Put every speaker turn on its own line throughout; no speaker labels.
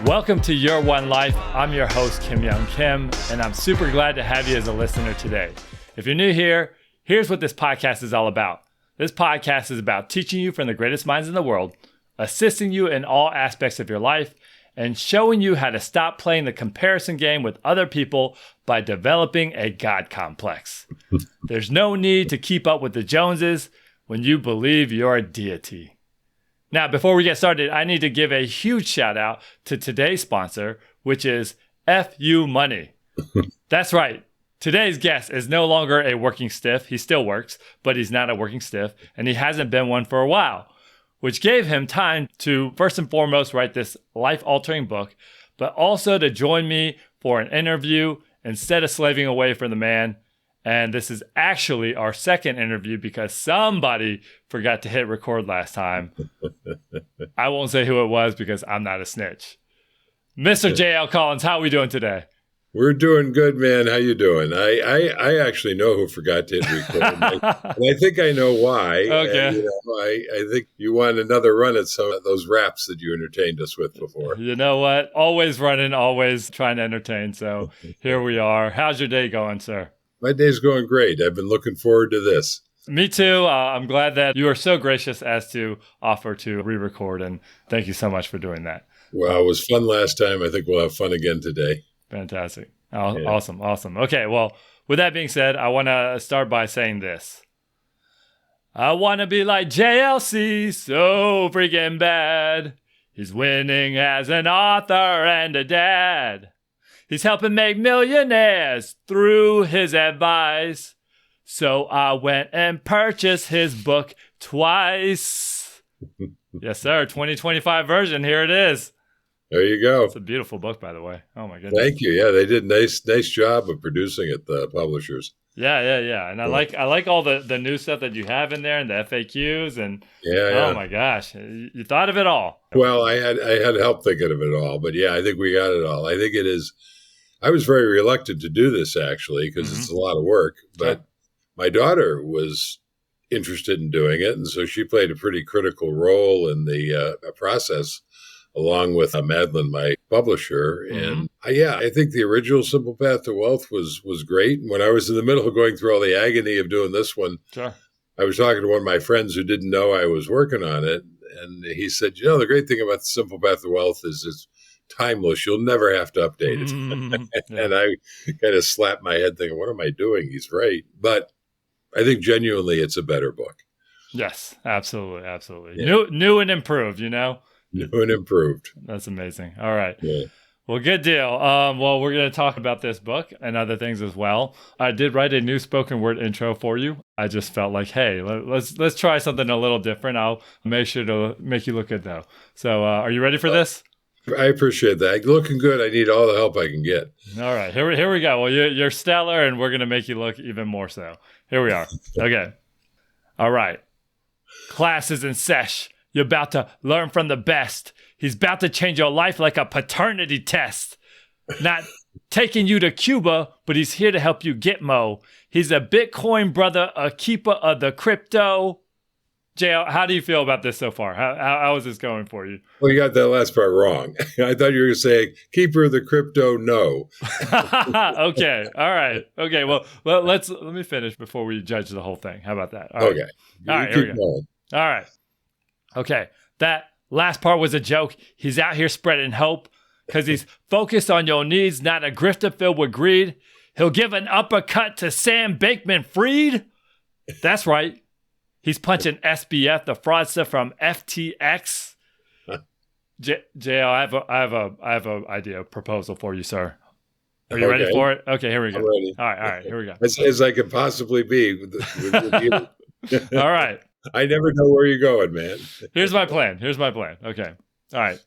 Welcome to Your One Life. I'm your host, Kim Young Kim, and I'm super glad to have you as a listener today. If you're new here, here's what this podcast is all about. This podcast is about teaching you from the greatest minds in the world, assisting you in all aspects of your life, and showing you how to stop playing the comparison game with other people by developing a God complex. There's no need to keep up with the Joneses when you believe you're a deity. Now, before we get started, I need to give a huge shout out to today's sponsor, which is FU Money. That's right. Today's guest is no longer a working stiff. He still works, but he's not a working stiff, and he hasn't been one for a while, which gave him time to, first and foremost, write this life-altering book, but also to join me for an interview instead of slaving away for the man. And this is actually our second interview because somebody forgot to hit record last time. I won't say who it was because I'm not a snitch. Mr. J.L. Collins, how are we doing today?
We're doing good, man. How you doing? I actually know who forgot to hit record. And I think I know why.
Okay.
And, I think you want another run at some of those raps that you entertained us with before.
You know what? Always running, always trying to entertain. So here we are. How's your day going, sir?
My day's going great. I've been looking forward to this.
Me too. I'm glad that you are so gracious as to offer to re-record, and thank you so much for doing that.
Well, it was fun last time. I think we'll have fun again today.
Fantastic. Awesome. Okay, well, with that being said, I want to start by saying this. I want to be like JLC, so freaking bad. He's winning as an author and a dad. He's helping make millionaires through his advice. So I went and purchased his book twice. Yes, sir. 2025 version. Here it is.
There you go.
It's a beautiful book, by the way. Oh, my goodness.
Thank you. Yeah, they did nice job of producing it, the publishers.
Yeah. And I like all the new stuff that you have in there and the FAQs and oh my gosh, you thought of it all.
Well, I had help thinking of it all, but yeah, I think we got it all. I think it is. I was very reluctant to do this actually because it's a lot of work, but my daughter was interested in doing it, and so she played a pretty critical role in the process, along with Madeline, my publisher. And I think the original Simple Path to Wealth was great. And when I was in the middle of going through all the agony of doing this one, I was talking to one of my friends who didn't know I was working on it, and he said, the great thing about the Simple Path to Wealth is it's timeless. You'll never have to update it. And I kind of slapped my head thinking, what am I doing? He's right. But I think genuinely it's a better book.
Yes, absolutely. Yeah. New and improved,
New and improved.
That's amazing. All right.
Yeah.
Well, good deal. Well, we're going to talk about this book and other things as well. I did write a new spoken word intro for you. I just felt like, hey, let's try something a little different. I'll make sure to make you look good though. So are you ready for this?
I appreciate that. Looking good. I need all the help I can get.
All right. Here we go. Well, you're stellar, and we're going to make you look even more so. Here we are. Okay. All right. Class is in sesh. You're about to learn from the best. He's about to change your life like a paternity test. Not taking you to Cuba, but he's here to help you get mo. He's a Bitcoin brother, a keeper of the crypto. JL, how do you feel about this so far? How is this going for you?
Well, you got that last part wrong. I thought you were going to say, keeper of the crypto, no.
Okay. All right. Okay. Well, let me finish before we judge the whole thing. How about that? All right.
Okay.
All right. Here we go. Going. All right. Okay. That last part was a joke. He's out here spreading hope because he's focused on your needs, not a grifter filled with greed. He'll give an uppercut to Sam Bankman-Fried. That's right. He's punching SBF, the fraudster from FTX. JL, I have a idea, proposal for you, sir. Are you ready for it? Okay, here we go.
I'm ready.
All right, here we go.
As I could possibly be. With
you. All right.
I never know where you're going, man.
Here's my plan. Okay. All right.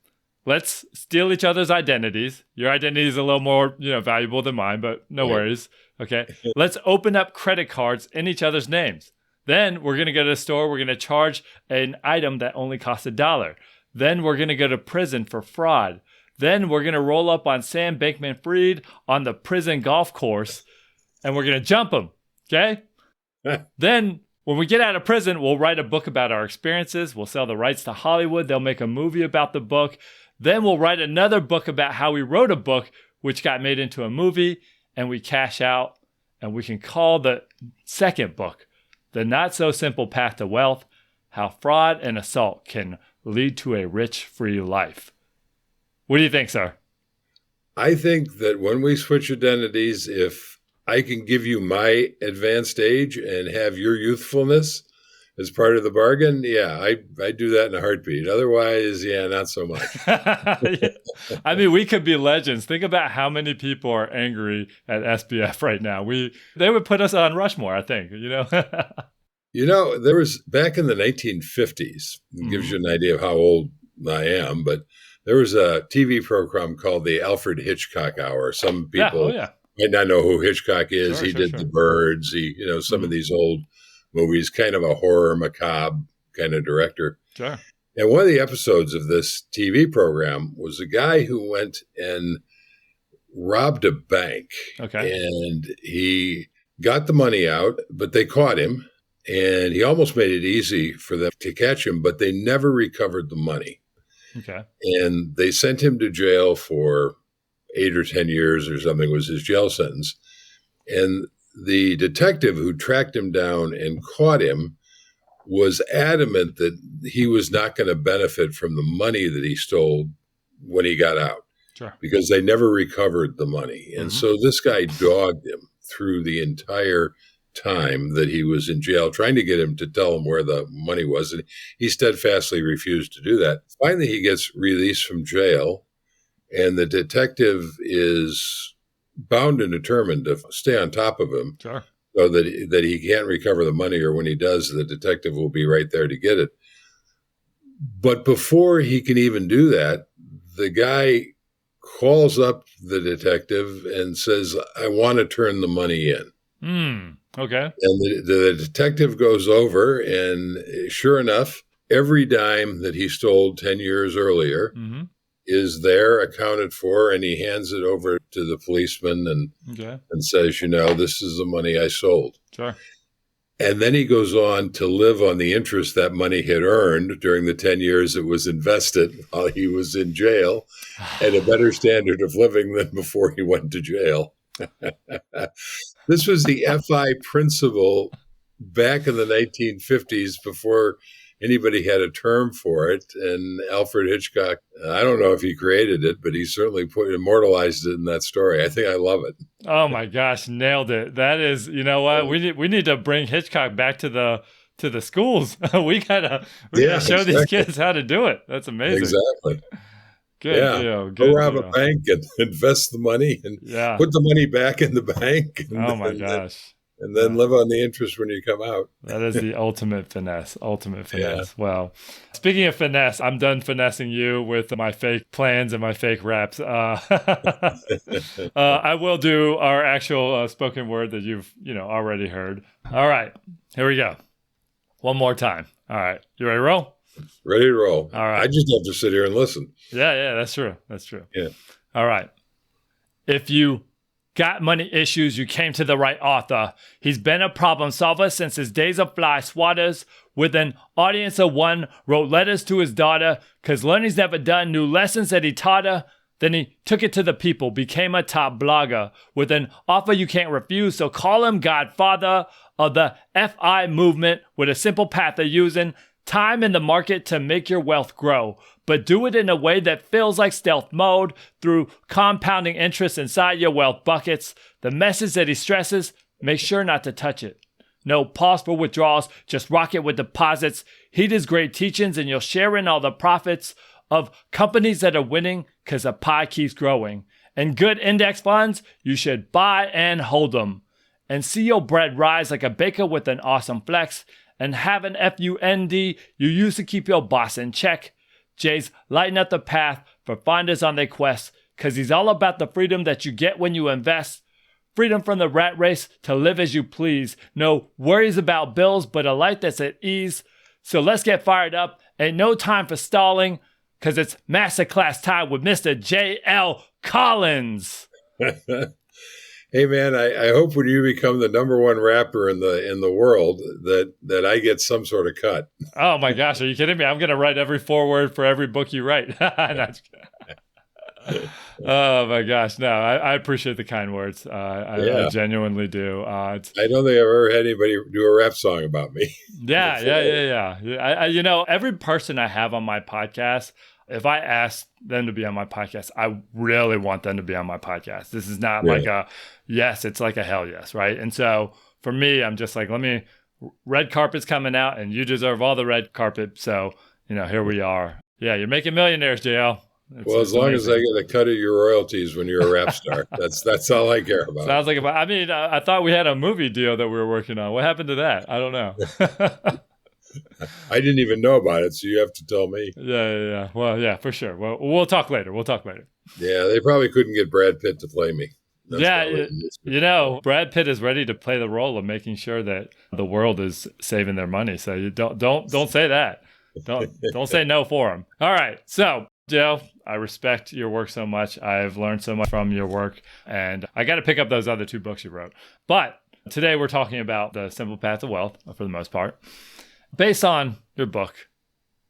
Let's steal each other's identities. Your identity is a little more, valuable than mine, but no worries. Okay. Let's open up credit cards in each other's names. Then we're going to go to the store. We're going to charge an item that only costs $1. Then we're going to go to prison for fraud. Then we're going to roll up on Sam Bankman-Fried on the prison golf course, and we're going to jump him. Okay? Then when we get out of prison, we'll write a book about our experiences. We'll sell the rights to Hollywood. They'll make a movie about the book. Then we'll write another book about how we wrote a book, which got made into a movie, and we cash out. And we can call the second book, The Not So Simple Path to Wealth, How Fraud and Assault Can Lead to a Rich, Free Life. What do you think, sir?
I think that when we switch identities, if I can give you my advanced age and have your youthfulness as part of the bargain, yeah, I do that in a heartbeat. Otherwise, yeah, not so much.
Yeah. I mean, we could be legends. Think about how many people are angry at SBF right now. They would put us on Rushmore, I think,
There was back in the 1950s, it gives you an idea of how old I am, but there was a TV program called the Alfred Hitchcock Hour. Some people might not know who Hitchcock is. He did The Birds, some of these old movies, kind of a horror, macabre kind of director.
Sure.
And one of the episodes of this TV program was a guy who went and robbed a bank.
Okay.
And he got the money out, but they caught him. And he almost made it easy for them to catch him, but they never recovered the money.
Okay.
And they sent him to jail for 8 or 10 years or something was his jail sentence. And the detective who tracked him down and caught him was adamant that he was not going to benefit from the money that he stole when he got out.
Sure. Because
they never recovered the money. And so this guy dogged him through the entire time that he was in jail, trying to get him to tell him where the money was. And he steadfastly refused to do that. Finally, he gets released from jail, and the detective is bound and determined to stay on top of him.
Sure.
So that he can't recover the money, or when he does, the detective will be right there to get it. But before he can even do that, the guy calls up the detective and says, I want to turn the money in.
Okay.
And the detective goes over, and sure enough, every dime that he stole 10 years earlier is there, accounted for, and he hands it over to the policeman and says, this is the money I sold.
Sure.
And then he goes on to live on the interest that money had earned during the 10 years it was invested while he was in jail, at a better standard of living than before he went to jail. This was the FI principle back in the 1950s, before anybody had a term for it. And Alfred Hitchcock, I don't know if he created it, but he certainly immortalized it in that story. I think I love it.
Oh my gosh, nailed it. That is, you know what? We need to bring Hitchcock back to the schools. we gotta show these kids how to do it. That's amazing.
Exactly.
Good deal.
Go rob a bank and invest the money and put the money back in the bank.
Oh my gosh.
And then live on the interest when you come out.
That is the ultimate finesse. Yeah. Well, speaking of finesse, I'm done finessing you with my fake plans and my fake raps. I will do our actual spoken word that you've already heard. All right, here we go. One more time. All right, you ready to roll?
Ready to roll.
All right.
I just have to sit here and listen.
Yeah, that's true.
Yeah.
All right. If you got money issues, you came to the right author. He's been a problem solver since his days of fly swatters. With an audience of one, wrote letters to his daughter, cause learning's never done, new lessons that he taught her. Then he took it to the people, became a top blogger. With an offer you can't refuse, so call him Godfather of the FI movement, with a simple path of using time in the market to make your wealth grow, but do it in a way that feels like stealth mode through compounding interest inside your wealth buckets. The message that he stresses, make sure not to touch it. No pause for withdrawals, just rock it with deposits. Heed his great teachings and you'll share in all the profits of companies that are winning because the pie keeps growing. And good index funds, you should buy and hold them. And see your bread rise like a baker with an awesome flex. And have an FUND you use to keep your boss in check. Jay's lighten up the path for finders on their quest, cause he's all about the freedom that you get when you invest. Freedom from the rat race to live as you please. No worries about bills, but a life that's at ease. So let's get fired up. Ain't no time for stalling, cause it's masterclass time with Mr. J.L. Collins.
Hey man, I hope when you become the number one rapper in the world that I get some sort of cut.
Oh my gosh, are you kidding me? I'm going to write every foreword for every book you write. Oh my gosh, no, I appreciate the kind words. I genuinely do.
I don't think I've ever had anybody do a rap song about me.
Yeah. Every person I have on my podcast, if I ask them to be on my podcast, I really want them to be on my podcast. This is not like a yes, it's like a hell yes, right? And so for me, I'm just like, red carpet's coming out and you deserve all the red carpet. So, here we are. Yeah, you're making millionaires, JL.
As long as I get a cut of your royalties when you're a rap star, that's all I care about.
Sounds like I thought we had a movie deal that we were working on. What happened to that? I don't know.
I didn't even know about it, so you have to tell me.
Yeah. Well, yeah, for sure. Well, we'll talk later.
Yeah, they probably couldn't get Brad Pitt to play me.
Brad Pitt is ready to play the role of making sure that the world is saving their money. So you don't say that. Don't say no for him. All right. So, Joe, I respect your work so much. I've learned so much from your work, and I got to pick up those other 2 books you wrote. But today we're talking about The Simple Path to Wealth for the most part. Based on your book,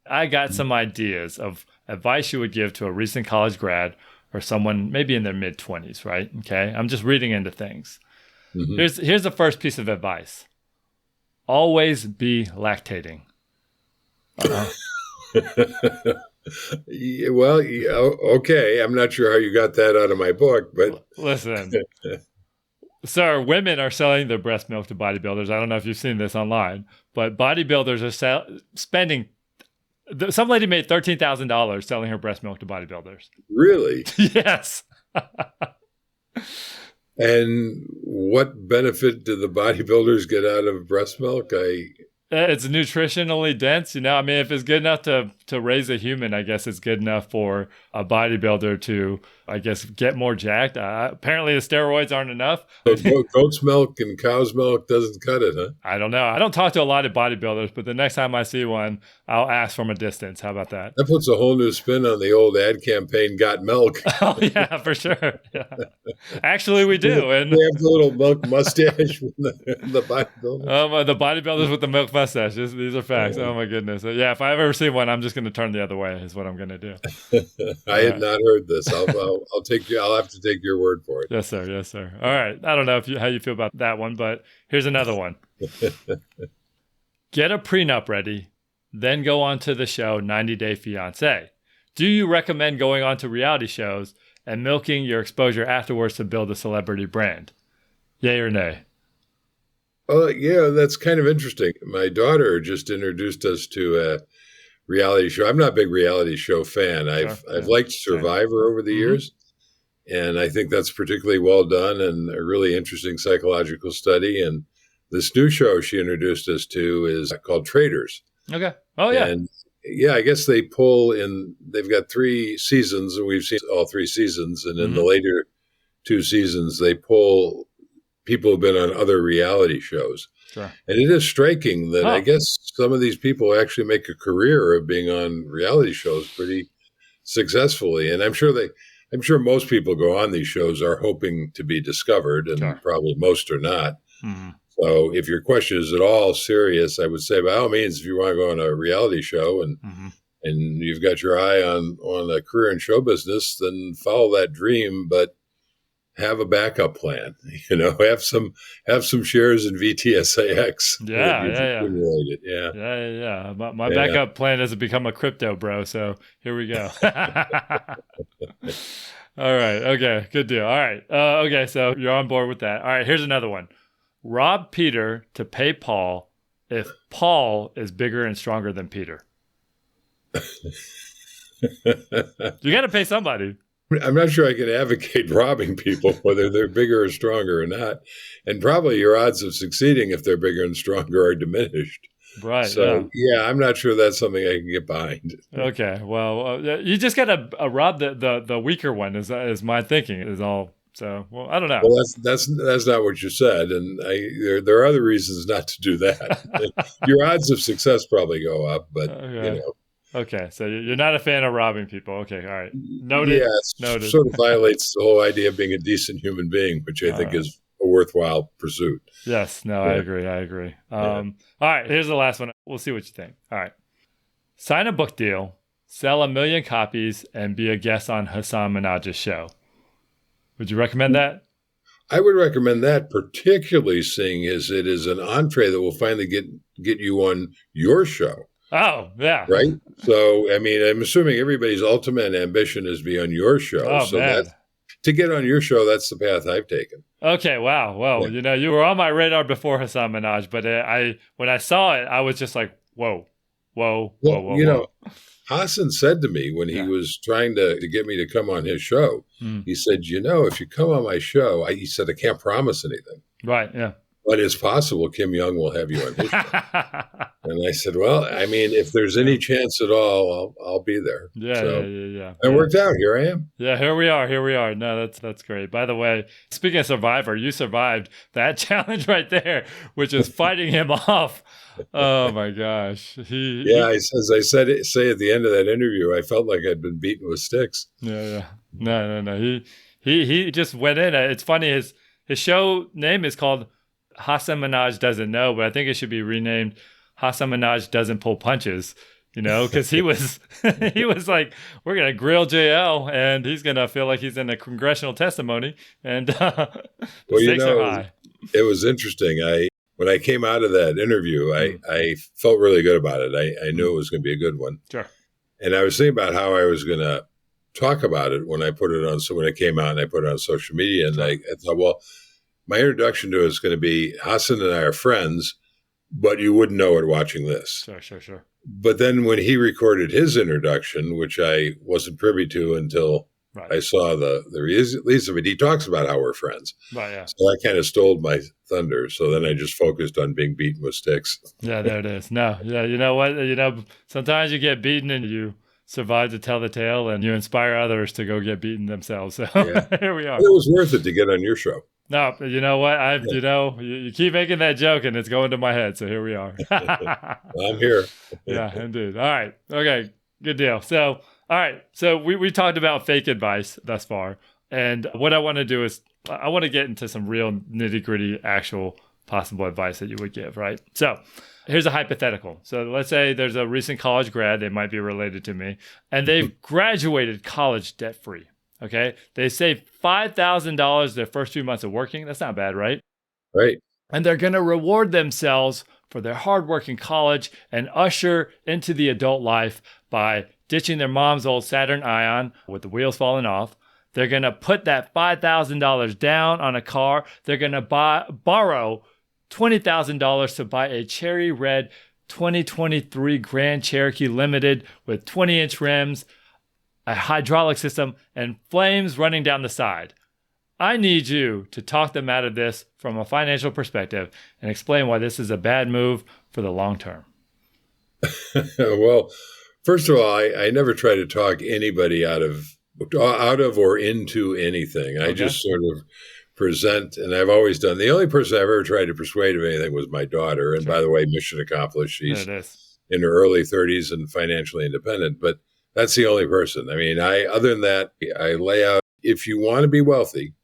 I got some ideas of advice you would give to a recent college grad or someone maybe in their mid-20s, right? Okay, I'm just reading into things. Mm-hmm. Here's the first piece of advice. Always be lactating.
Well, okay. I'm not sure how you got that out of my book, but
listen. Sir, women are selling their breast milk to bodybuilders. I don't know if you've seen this online, but bodybuilders are spending. Some lady made $13,000 selling her breast milk to bodybuilders.
Really?
Yes.
And what benefit do the bodybuilders get out of breast milk?
It's nutritionally dense, if it's good enough to raise a human, I guess it's good enough for a bodybuilder to, I guess, get more jacked. Apparently the steroids aren't enough.
So goat's milk and cow's milk doesn't cut it, huh?
I don't know. I don't talk to a lot of bodybuilders, but the next time I see one, I'll ask from a distance. How about that?
That puts a whole new spin on the old ad campaign, Got Milk.
Oh, yeah, for sure. Yeah. Actually, we do. And
they have the little milk mustache with the bodybuilders.
The bodybuilders with the milk mustache. These are facts. Oh, my goodness. Yeah, if I ever see one, I'm just going to turn the other way is what I'm going to do.
I had not heard this. I'll have to take your word for it.
Yes, sir. All right. I don't know how you feel about that one, but here's another one. Get a prenup ready, then go on to the show 90 Day Fiancé. Do you recommend going on to reality shows and milking your exposure afterwards to build a celebrity brand? Yay or nay?
Yeah, that's kind of interesting. My daughter just introduced us to a reality show. I'm not a big reality show fan. I've liked Survivor over the years, and I think that's particularly well done and a really interesting psychological study. And this new show she introduced us to is called Traders.
Okay. Oh, yeah.
And yeah, I guess they pull in, they've got 3 seasons, and we've seen all 3 seasons. And in the later 2 seasons, they pull people who've been on other reality shows.
Sure. And
it is striking that I guess some of these people actually make a career of being on reality shows pretty successfully. And I'm sure most people go on these shows are hoping to be discovered, and probably most are not. Mm-hmm. So if your question is at all serious, I would say by all means, if you want to go on a reality show and you've got your eye on a career in show business, then follow that dream, but have a backup plan. Have some shares in VTSAX.
Yeah. My backup plan has become a crypto bro. So here we go. All right. Okay. Good deal. All right. Okay. So you're on board with that. All right. Here's another one. Rob Peter to pay Paul if Paul is bigger and stronger than Peter. You got to pay somebody.
I'm not sure I can advocate robbing people, whether they're bigger or stronger or not. And probably your odds of succeeding if they're bigger and stronger are diminished.
Right.
So, yeah, I'm not sure that's something I can get behind.
Okay. Well, you just got to rob the weaker one is my thinking is all. So, well, I don't know.
Well, that's not what you said. And there are other reasons not to do that. Your odds of success probably go up, but,
Okay, so you're not a fan of robbing people. Okay, all right. Noted.
Yeah, it
Noted.
sort of violates the whole idea of being a decent human being, which I
All
think
right.
is a worthwhile pursuit.
Yes, no, I
Yeah,
agree. I agree.
yeah.
All right, here's the last one. We'll see what you think. All right. Sign a book deal, sell 1 million copies, and be a guest on Hassan Minhaj's show. Would you recommend that?
I would recommend that, particularly seeing as it is an entree that will finally get you on your show,
Oh, yeah.
right? So, I mean, I'm assuming everybody's ultimate ambition is to be on your show.
Oh,
So
man.
that's to get on your show. That's the path I've taken.
Okay, wow. Well,
Yeah.
you were on my radar before Hassan Minhaj, but when I saw it, I was just like, whoa, whoa, whoa,
Well,
whoa, whoa.
Hassan said to me when he
Yeah.
was trying to get me to come on his show,
Mm.
he said, if you come on my show, he said, I can't promise anything,
Right, yeah.
but it's possible Kim Young will have you on his show. And I said, well, I mean, if there's any chance at all, I'll be there.
Yeah,
So
yeah.
it worked out. Here I am.
Yeah, here we are. No, that's great. By the way, speaking of Survivor, you survived that challenge right there, which is fighting him off. Oh my gosh.
As I say at the end of that interview, I felt like I'd been beaten with sticks.
Yeah. No. He just went in. It's funny, his show name is called Hassan Minhaj Doesn't Know, but I think it should be renamed Hassan Minhaj Doesn't Pull Punches. Because he was like, we're gonna grill JL, and he's gonna feel like he's in a congressional testimony, and the stakes are high.
It was interesting. When I came out of that interview, I felt really good about it. I knew it was going to be a good one.
Sure.
And I was thinking about how I was going to talk about it when I put it on. So when it came out and I put it on social media, and I thought, well, my introduction to it is going to be Hassan and I are friends, but you wouldn't know it watching this.
Sure.
But then when he recorded his introduction, which I wasn't privy to until I saw the release of it, he talks about how we're friends.
Right, yeah.
So I kind of stole my thunder. So then I just focused on being beaten with sticks.
Yeah, there it is. No, yeah, you know what? Sometimes you get beaten and you survive to tell the tale, and you inspire others to go get beaten themselves. So here we are.
It was worth it to get on your show.
No, you know what? You keep making that joke and it's going to my head. So here we are.
I'm here.
Yeah, indeed. All right. Okay. Good deal. So, all right. So we talked about fake advice thus far. And what I want to do is I want to get into some real nitty gritty, actual possible advice that you would give, right? So here's a hypothetical. So let's say there's a recent college grad, they might be related to me, and they've graduated college debt free. Okay. They saved $5,000 their first few months of working. That's not bad, right?
Right.
And they're going to reward themselves for their hard work in college and usher into the adult life by ditching their mom's old Saturn Ion with the wheels falling off. They're going to put that $5,000 down on a car. They're going to borrow $20,000 to buy a cherry red 2023 Grand Cherokee Limited with 20-inch rims, a hydraulic system, and flames running down the side. I need you to talk them out of this from a financial perspective and explain why this is a bad move for the long term.
Well, first of all, I never try to talk anybody out of or into anything. I just sort of present, and I've always done. The only person I've ever tried to persuade of anything was my daughter. And by the way, mission accomplished. She's in her early 30s and financially independent, but that's the only person. I mean, other than that, I lay out, if you want to be wealthy,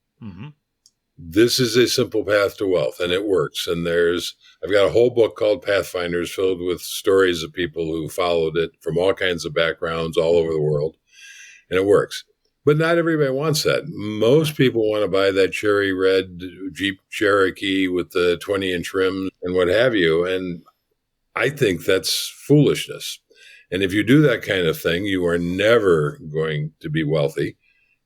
this is a simple path to wealth, and it works. And I've got a whole book called Pathfinders filled with stories of people who followed it from all kinds of backgrounds all over the world, and it works. But not everybody wants that. Most people want to buy that cherry red Jeep Cherokee with the 20-inch rims and what have you, and I think that's foolishness. And if you do that kind of thing, you are never going to be wealthy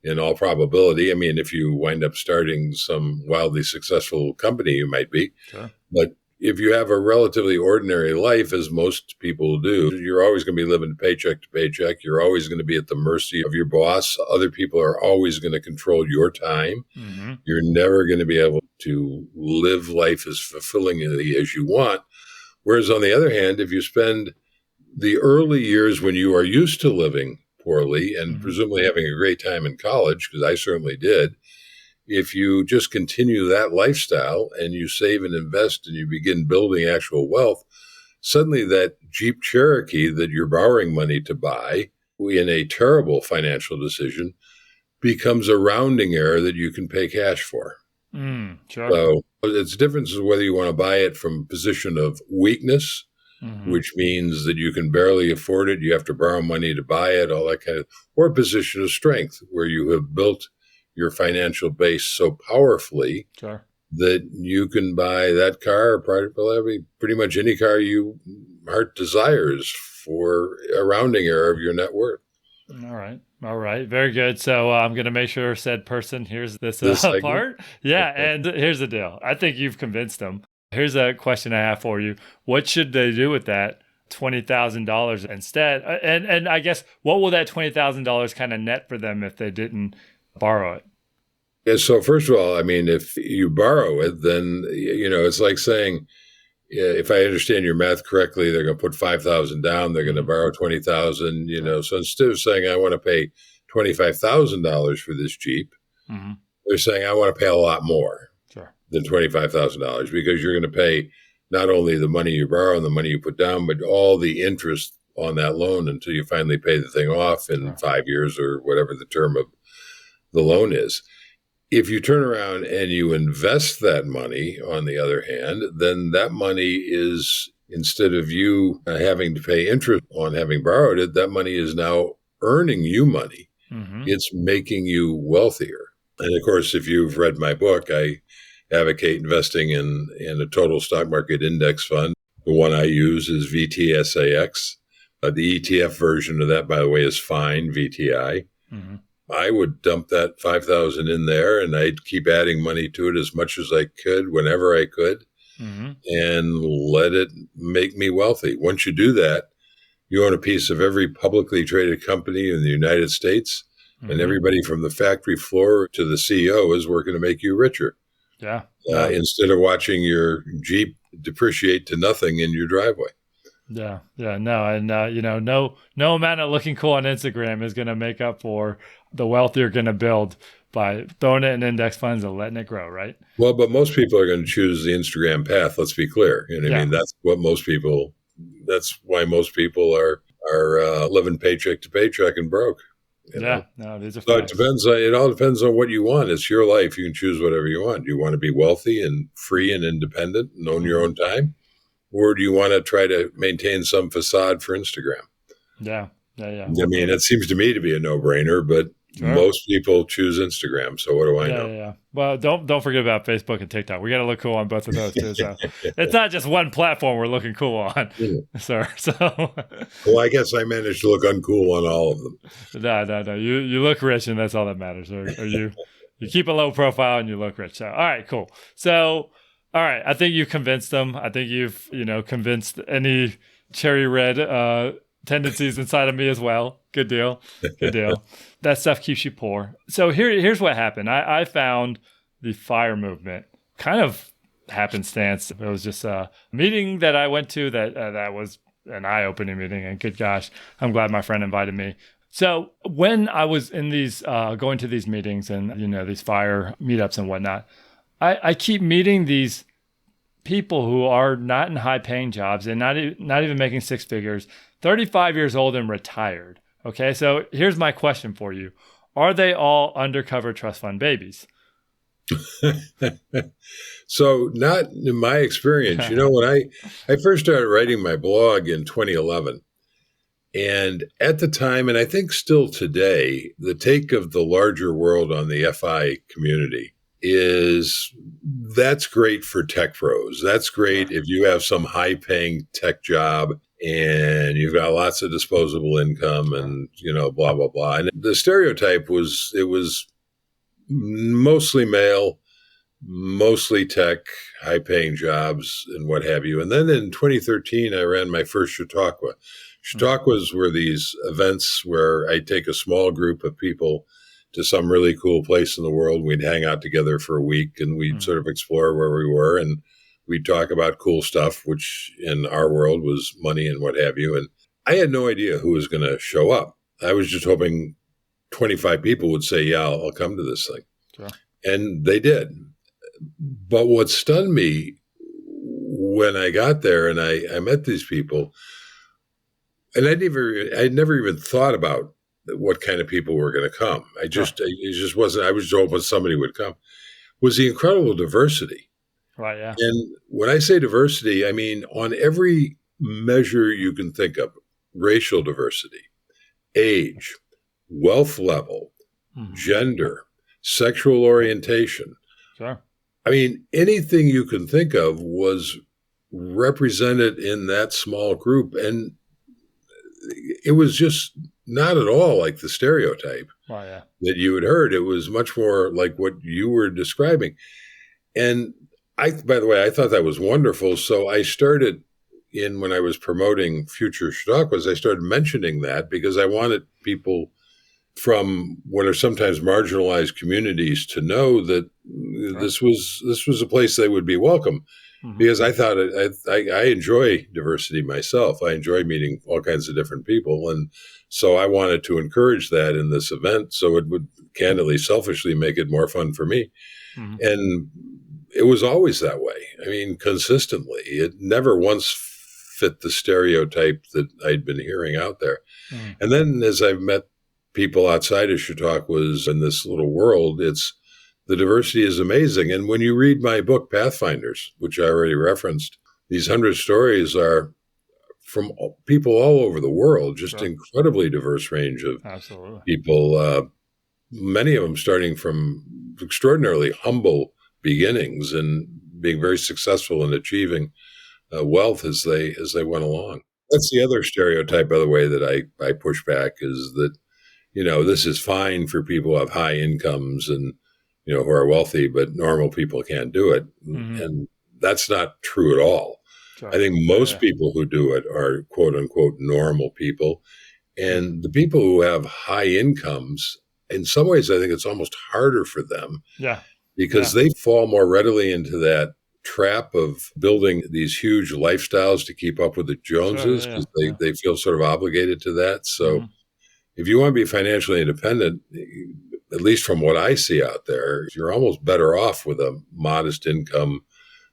in all probability. I mean, if you wind up starting some wildly successful company, you might be. Sure. But if you have a relatively ordinary life, as most people do, you're always going to be living paycheck to paycheck. You're always going to be at the mercy of your boss. Other people are always going to control your time. You're never going to be able to live life as fulfillingly as you want. Whereas on the other hand, if you spend the early years when you are used to living poorly and presumably having a great time in college, because I certainly did, if you just continue that lifestyle and you save and invest and you begin building actual wealth, suddenly that Jeep Cherokee that you're borrowing money to buy in a terrible financial decision becomes a rounding error that you can pay cash for.
Sure.
So it's difference is whether you want to buy it from a position of weakness, which means that you can barely afford it, you have to borrow money to buy it, all that kind of, or a position of strength where you have built your financial base so powerfully
Sure.
that you can buy that car, or pretty much any car your heart desires for a rounding error of your net worth.
All right. All right. Very good. So I'm going to make sure said person hears this part. Yeah. And here's the deal. I think you've convinced them. Here's a question I have for you. What should they do with that $20,000 instead? And I guess what will that $20,000 kind of net for them if they didn't borrow it?
Yeah, so first of all, I mean, if you borrow it, then, it's like saying, if I understand your math correctly, they're going to put 5,000 down, they're going to borrow 20,000, so instead of saying, I want to pay $25,000 for this Jeep, they're saying, I want to pay a lot more than $25,000 because you're going to pay not only the money you borrow and the money you put down, but all the interest on that loan until you finally pay the thing off in 5 years or whatever the term of the loan is. If you turn around and you invest that money, on the other hand, then that money is, instead of you having to pay interest on having borrowed it, that money is now earning you money. It's making you wealthier. And of course, if you've read my book, I advocate investing in a total stock market index fund. The one I use is VTSAX. The ETF version of that, by the way, is FINE, VTI. I would dump that 5,000 in there and I'd keep adding money to it as much as I could, whenever I could, and let it make me wealthy. Once you do that, you own a piece of every publicly traded company in the United States, and everybody from the factory floor to the CEO is working to make you richer.
Yeah.
Instead of watching your Jeep depreciate to nothing in your driveway.
Yeah. No. And, no amount of looking cool on Instagram is going to make up for the wealth you're going to build by throwing it in index funds and letting it grow, right?
Well, but most people are going to choose the Instagram path. Let's be clear. I mean, that's why most people are living paycheck to paycheck and broke.
No, these are
so
facts.
it all depends on what you want. It's your life. You can choose whatever you want. Do you want to be wealthy and free and independent and own your own time? Or do you want to try to maintain some facade for Instagram?
Yeah.
I mean, it seems to me to be a no-brainer, but most people choose Instagram. So what do I know?
Yeah. Well, don't forget about Facebook and TikTok. We got to look cool on both of those too. So it's not just one platform we're looking cool on, sir. So
well, I guess I managed to look uncool on all of them.
No. You look rich, and that's all that matters. Or you keep a low profile and you look rich. So all right, cool. So all right, I think you convinced them. I think you've convinced any cherry red tendencies inside of me as well. Good deal. That stuff keeps you poor. So here's what happened. I found the FIRE movement kind of happenstance. It was just a meeting that I went to that was an eye-opening meeting. And good gosh, I'm glad my friend invited me. So when I was in these going to these meetings and these FIRE meetups and whatnot, I keep meeting these people who are not in high-paying jobs and not even making six figures, 35 years old and retired. Okay, so here's my question for you. Are they all undercover trust fund babies?
So not in my experience. When I first started writing my blog in 2011, and at the time, and I think still today, the take of the larger world on the FI community is that's great for tech pros. That's great if you have some high-paying tech job and you've got lots of disposable income and, blah, blah, blah. And the stereotype was mostly male, mostly tech, high-paying jobs and what have you. And then in 2013, I ran my first Chautauqua. Chautauquas were these events where I take a small group of people to some really cool place in the world. We'd hang out together for a week and we'd sort of explore where we were. And we'd talk about cool stuff, which in our world was money and what have you. And I had no idea who was going to show up. I was just hoping 25 people would say, yeah, I'll come to this thing. Sure. And they did. But what stunned me when I got there and I met these people, and I'd never even thought about what kind of people were going to come. It just wasn't, I was just hoping somebody would come, was the incredible diversity.
Right. Yeah.
And when I say diversity, I mean on every measure you can think of: racial diversity, age, wealth level, gender, sexual orientation.
Sure.
I mean, anything you can think of was represented in that small group. And it was just not at all like the stereotype that you had heard. It was much more like what you were describing. And by the way, I thought that was wonderful. So I started when I was promoting Future Chautauquas, I started mentioning that because I wanted people from what are sometimes marginalized communities to know that this was a place they would be welcome. Because I thought I enjoy diversity myself. I enjoy meeting all kinds of different people. And so I wanted to encourage that in this event. So it would candidly, selfishly make it more fun for me. And it was always that way. I mean, consistently. It never once fit the stereotype that I'd been hearing out there. And then as I've met people outside of Chautauquas in this little world, the diversity is amazing. And when you read my book, Pathfinders, which I already referenced, these 100 stories are from people all over the world, just incredibly diverse range of people, many of them starting from extraordinarily humble beginnings and being very successful in achieving wealth as they went along. That's the other stereotype, by the way, that I push back is that, this is fine for people who have high incomes and who are wealthy, but normal people can't do it. And that's not true at all. I think most people who do it are quote unquote normal people. And the people who have high incomes, in some ways, I think it's almost harder for them because they fall more readily into that trap of building these huge lifestyles to keep up with the Joneses because they feel sort of obligated to that. So if you want to be financially independent, at least from what I see out there, you're almost better off with a modest income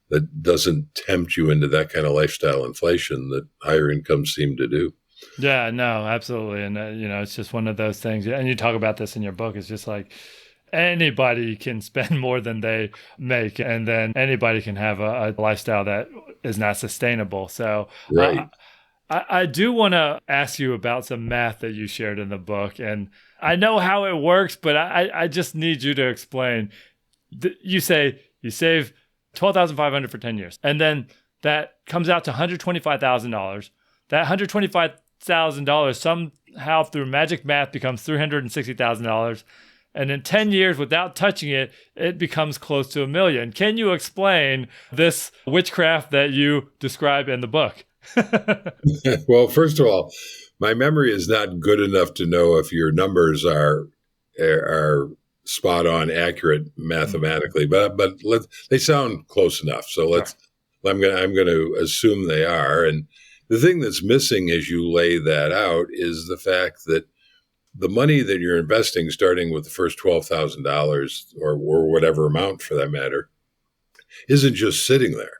that doesn't tempt you into that kind of lifestyle inflation that higher incomes seem to do.
Yeah, no, absolutely. And, it's just one of those things. And you talk about this in your book. It's just like anybody can spend more than they make. And then anybody can have a lifestyle that is not sustainable. So I do want to ask you about some math that you shared in the book. And I know how it works, but I just need you to explain. You say you save $12,500 for 10 years, and then that comes out to $125,000. That $125,000 somehow through magic math becomes $360,000. And in 10 years, without touching it, it becomes close to $1 million. Can you explain this witchcraft that you describe in the book?
Well, first of all, my memory is not good enough to know if your numbers are spot on, accurate mathematically, but they sound close enough. So I'm going to assume they are. And the thing that's missing as you lay that out is the fact that the money that you're investing, starting with the first $12,000 or whatever amount for that matter, isn't just sitting there.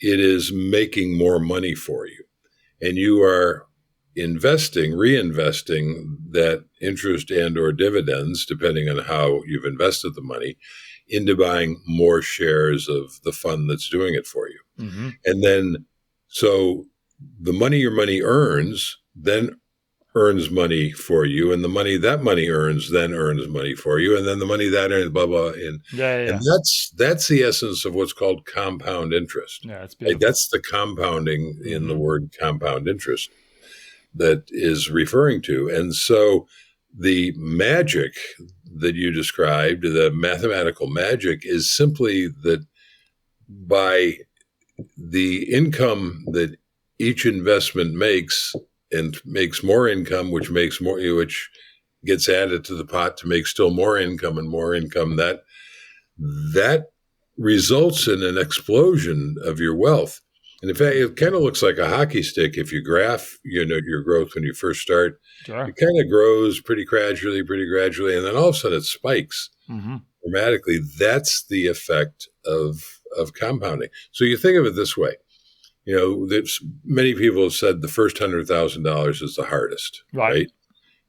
It is making more money for you. And you are reinvesting that interest and or dividends, depending on how you've invested the money, into buying more shares of the fund that's doing it for you. And then, so the money your money earns then earns money for you, and the money that money earns then earns money for you, and then the money that earns blah blah. And that's the essence of what's called compound interest.
That's beautiful.
That's the compounding in the word compound interest that is referring to. And so the magic that you described, the mathematical magic, is simply that by the income that each investment makes and makes more income, which gets added to the pot to make still more income and more income, that results in an explosion of your wealth. And in fact, it kind of looks like a hockey stick if you graph, your growth when you first start. It kind of grows pretty gradually, and then all of a sudden it spikes dramatically. That's the effect of compounding. So you think of it this way. many people have said the first $100,000 is the hardest,
Right.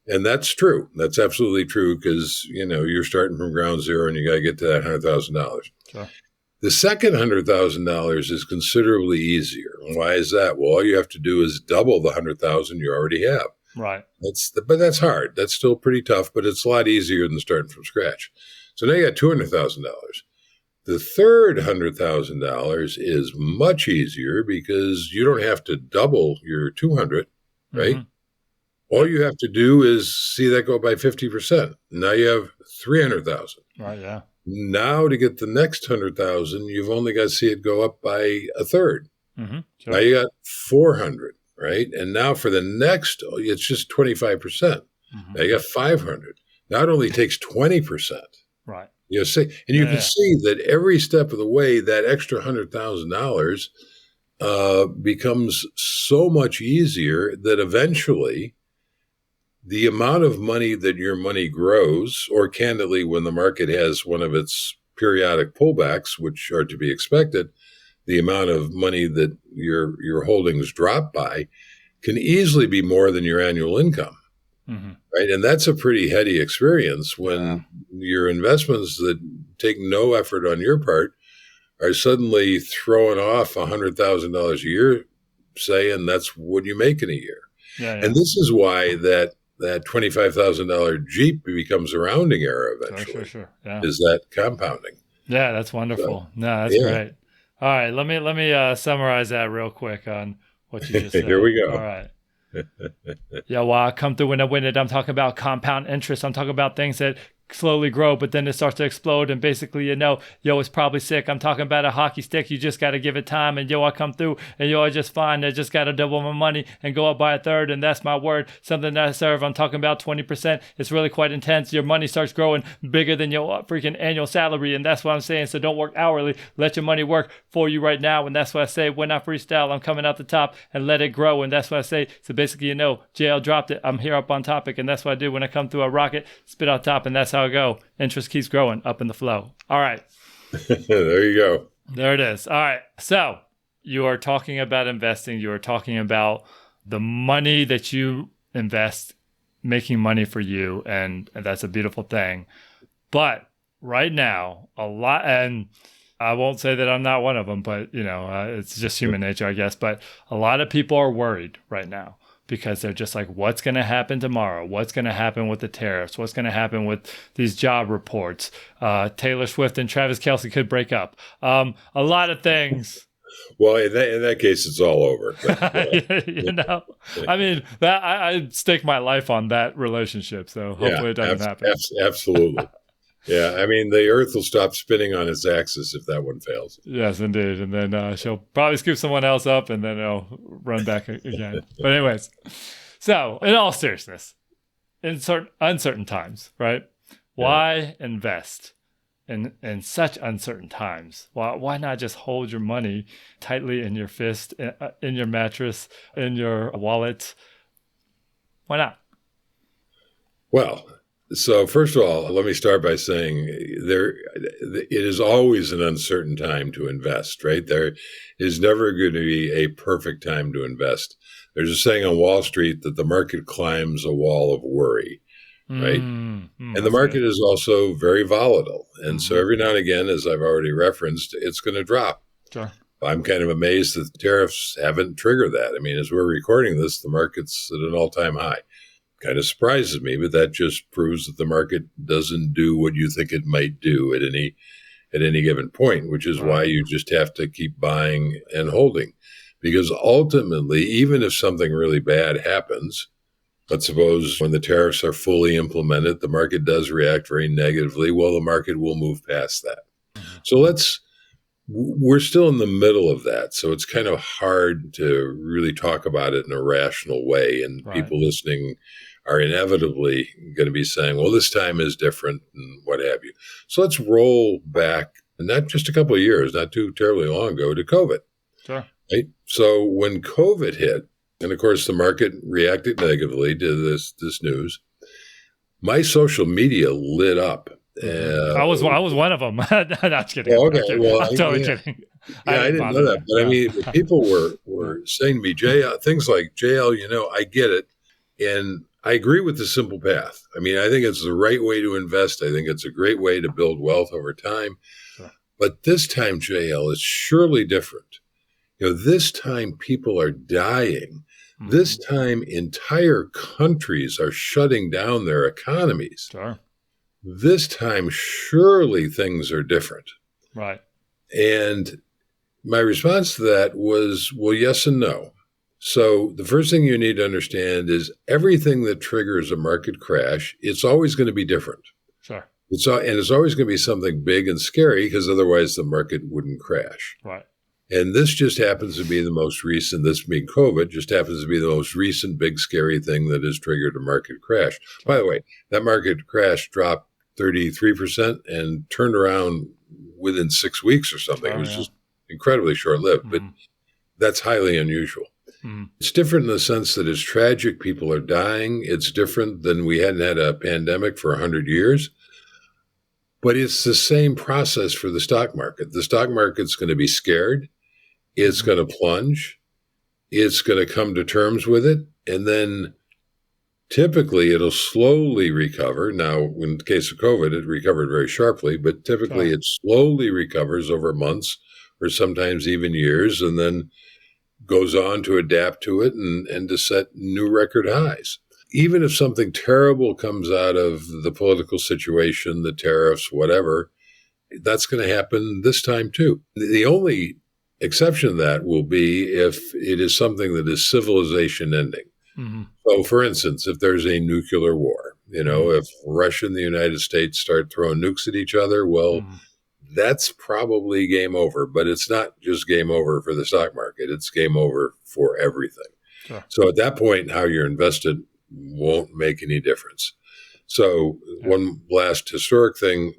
And that's true. That's absolutely true because, you're starting from ground zero and you got to get to that $100,000.
Sure.
The second $100,000 is considerably easier. Why is that? Well, all you have to do is double the 100,000 you already have.
Right.
But that's hard. That's still pretty tough, but it's a lot easier than starting from scratch. So now you got $200,000. The third $100,000 is much easier because you don't have to double your 200, right?
Mm-hmm.
All you have to do is see that go by 50%. Now you have 300,000.
Right. Yeah.
Now to get the next 100,000, you've only got to see it go up by a third.
Mm-hmm. Sure.
Now you got 400, right? And now for the next, it's just 25%.
Mm-hmm.
Now you got 500. Now it only takes 20%.
Right.
You can see that every step of the way, that extra $100,000 becomes so much easier that eventually the amount of money that your money grows, or candidly, when the market has one of its periodic pullbacks, which are to be expected, the amount of money that your holdings drop by can easily be more than your annual income.
Mm-hmm.
Right. And that's a pretty heady experience when your investments that take no effort on your part are suddenly throwing off $100,000 a year, say, and that's what you make in a year.
Yeah.
And this is why that $25,000 Jeep becomes a rounding error eventually.
Sure. Yeah.
Is that compounding?
Yeah, that's wonderful. That's great. All right, let me summarize that real quick on what you just said.
Here we go.
All right. Yeah, well, I come through when I win it. I'm talking about compound interest. I'm talking about things that slowly grow, but then it starts to explode. And basically, it's probably sick. I'm talking about a hockey stick. You just got to give it time. And I come through and I just find I just got to double my money and go up by a third. And that's my word. Something that I serve. I'm talking about 20%. It's really quite intense. Your money starts growing bigger than your freaking annual salary. And that's what I'm saying. So don't work hourly. Let your money work for you right now. And that's what I say. When I freestyle, I'm coming out the top and let it grow. And that's what I say. So basically, JL dropped it. I'm here up on topic. And that's what I do when I come through a rocket, spit out top. And that's how I go. Interest keeps growing up in the flow. All right.
There you go.
There it is. All right. So you are talking about investing. You are talking about the money that you invest, making money for you. And that's a beautiful thing. But right now, a lot, and I won't say that I'm not one of them, but it's just human nature, I guess. But a lot of people are worried right now, because they're just like, what's going to happen tomorrow? What's going to happen with the tariffs? What's going to happen with these job reports? Taylor Swift and Travis Kelce could break up. A lot of things.
Well, in that case, it's all over.
I mean, that I stake my life on that relationship. So hopefully it doesn't happen.
Absolutely. Yeah, I mean, the Earth will stop spinning on its axis if that one fails.
Yes, indeed. And then she'll probably scoop someone else up, and then it'll run back again. But anyways, so in all seriousness, in uncertain times, right? Why invest in such uncertain times? Why not just hold your money tightly in your fist, in your mattress, in your wallet? Why not?
Well, so first of all, let me start by saying it is always an uncertain time to invest, right? There is never going to be a perfect time to invest. There's a saying on Wall Street that the market climbs a wall of worry, right? And the market is also very volatile. And so every now and again, as I've already referenced, it's going to drop.
Sure.
I'm kind of amazed that the tariffs haven't triggered that. I mean, as we're recording this, the market's at an all-time high. Kind of surprises me, but that just proves that the market doesn't do what you think it might do at any given point, which is why you just have to keep buying and holding. Because ultimately, even if something really bad happens, let's suppose when the tariffs are fully implemented, the market does react very negatively. Well, the market will move past that. So we're still in the middle of that. So it's kind of hard to really talk about it in a rational way. And people listening are inevitably going to be saying, well, this time is different and what have you. So let's roll back, not just a couple of years, not too terribly long ago, to COVID.
Sure.
Right? So when COVID hit, and of course the market reacted negatively to this news, my social media lit up
I was one of them. No, I'm just kidding.
Oh,
I'm
okay.
kidding.
Well,
I'm totally kidding.
I didn't know that. But I mean, people were saying to me, JL, things like, JL, I get it. And I agree with the simple path. I mean, I think it's the right way to invest. I think it's a great way to build wealth over time.
Sure.
But this time, JL, is surely different. This time people are dying. This time entire countries are shutting down their economies.
Sure.
This time, surely things are different.
Right.
And my response to that was, well, yes and no. So the first thing you need to understand is everything that triggers a market crash, it's always going to be different.
Sure.
It's always going to be something big and scary because otherwise the market wouldn't crash.
Right.
And this just happens to be the most recent, this being COVID, just happens to be the most recent big scary thing that has triggered a market crash. Sure. By the way, that market crash dropped 33% and turned around within 6 weeks or something. It was just incredibly short-lived, but that's highly unusual. It's different in the sense that it's tragic. People are dying. It's different than we hadn't had a pandemic for 100 years. But it's the same process for the stock market. The stock market's going to be scared. It's going to plunge. It's going to come to terms with it. And then typically it'll slowly recover. Now, in the case of COVID, it recovered very sharply, but typically it slowly recovers over months or sometimes even years, and then goes on to adapt to it and to set new record highs. Even if something terrible comes out of the political situation, the tariffs, whatever, that's going to happen this time too. The only exception to that will be if it is something that is civilization ending. So, for instance, if there's a nuclear war, if Russia and the United States start throwing nukes at each other, well, that's probably game over. But it's not just game over for the stock market. It's game over for everything.
Sure.
So at that point, how you're invested won't make any difference. So one last historic thing,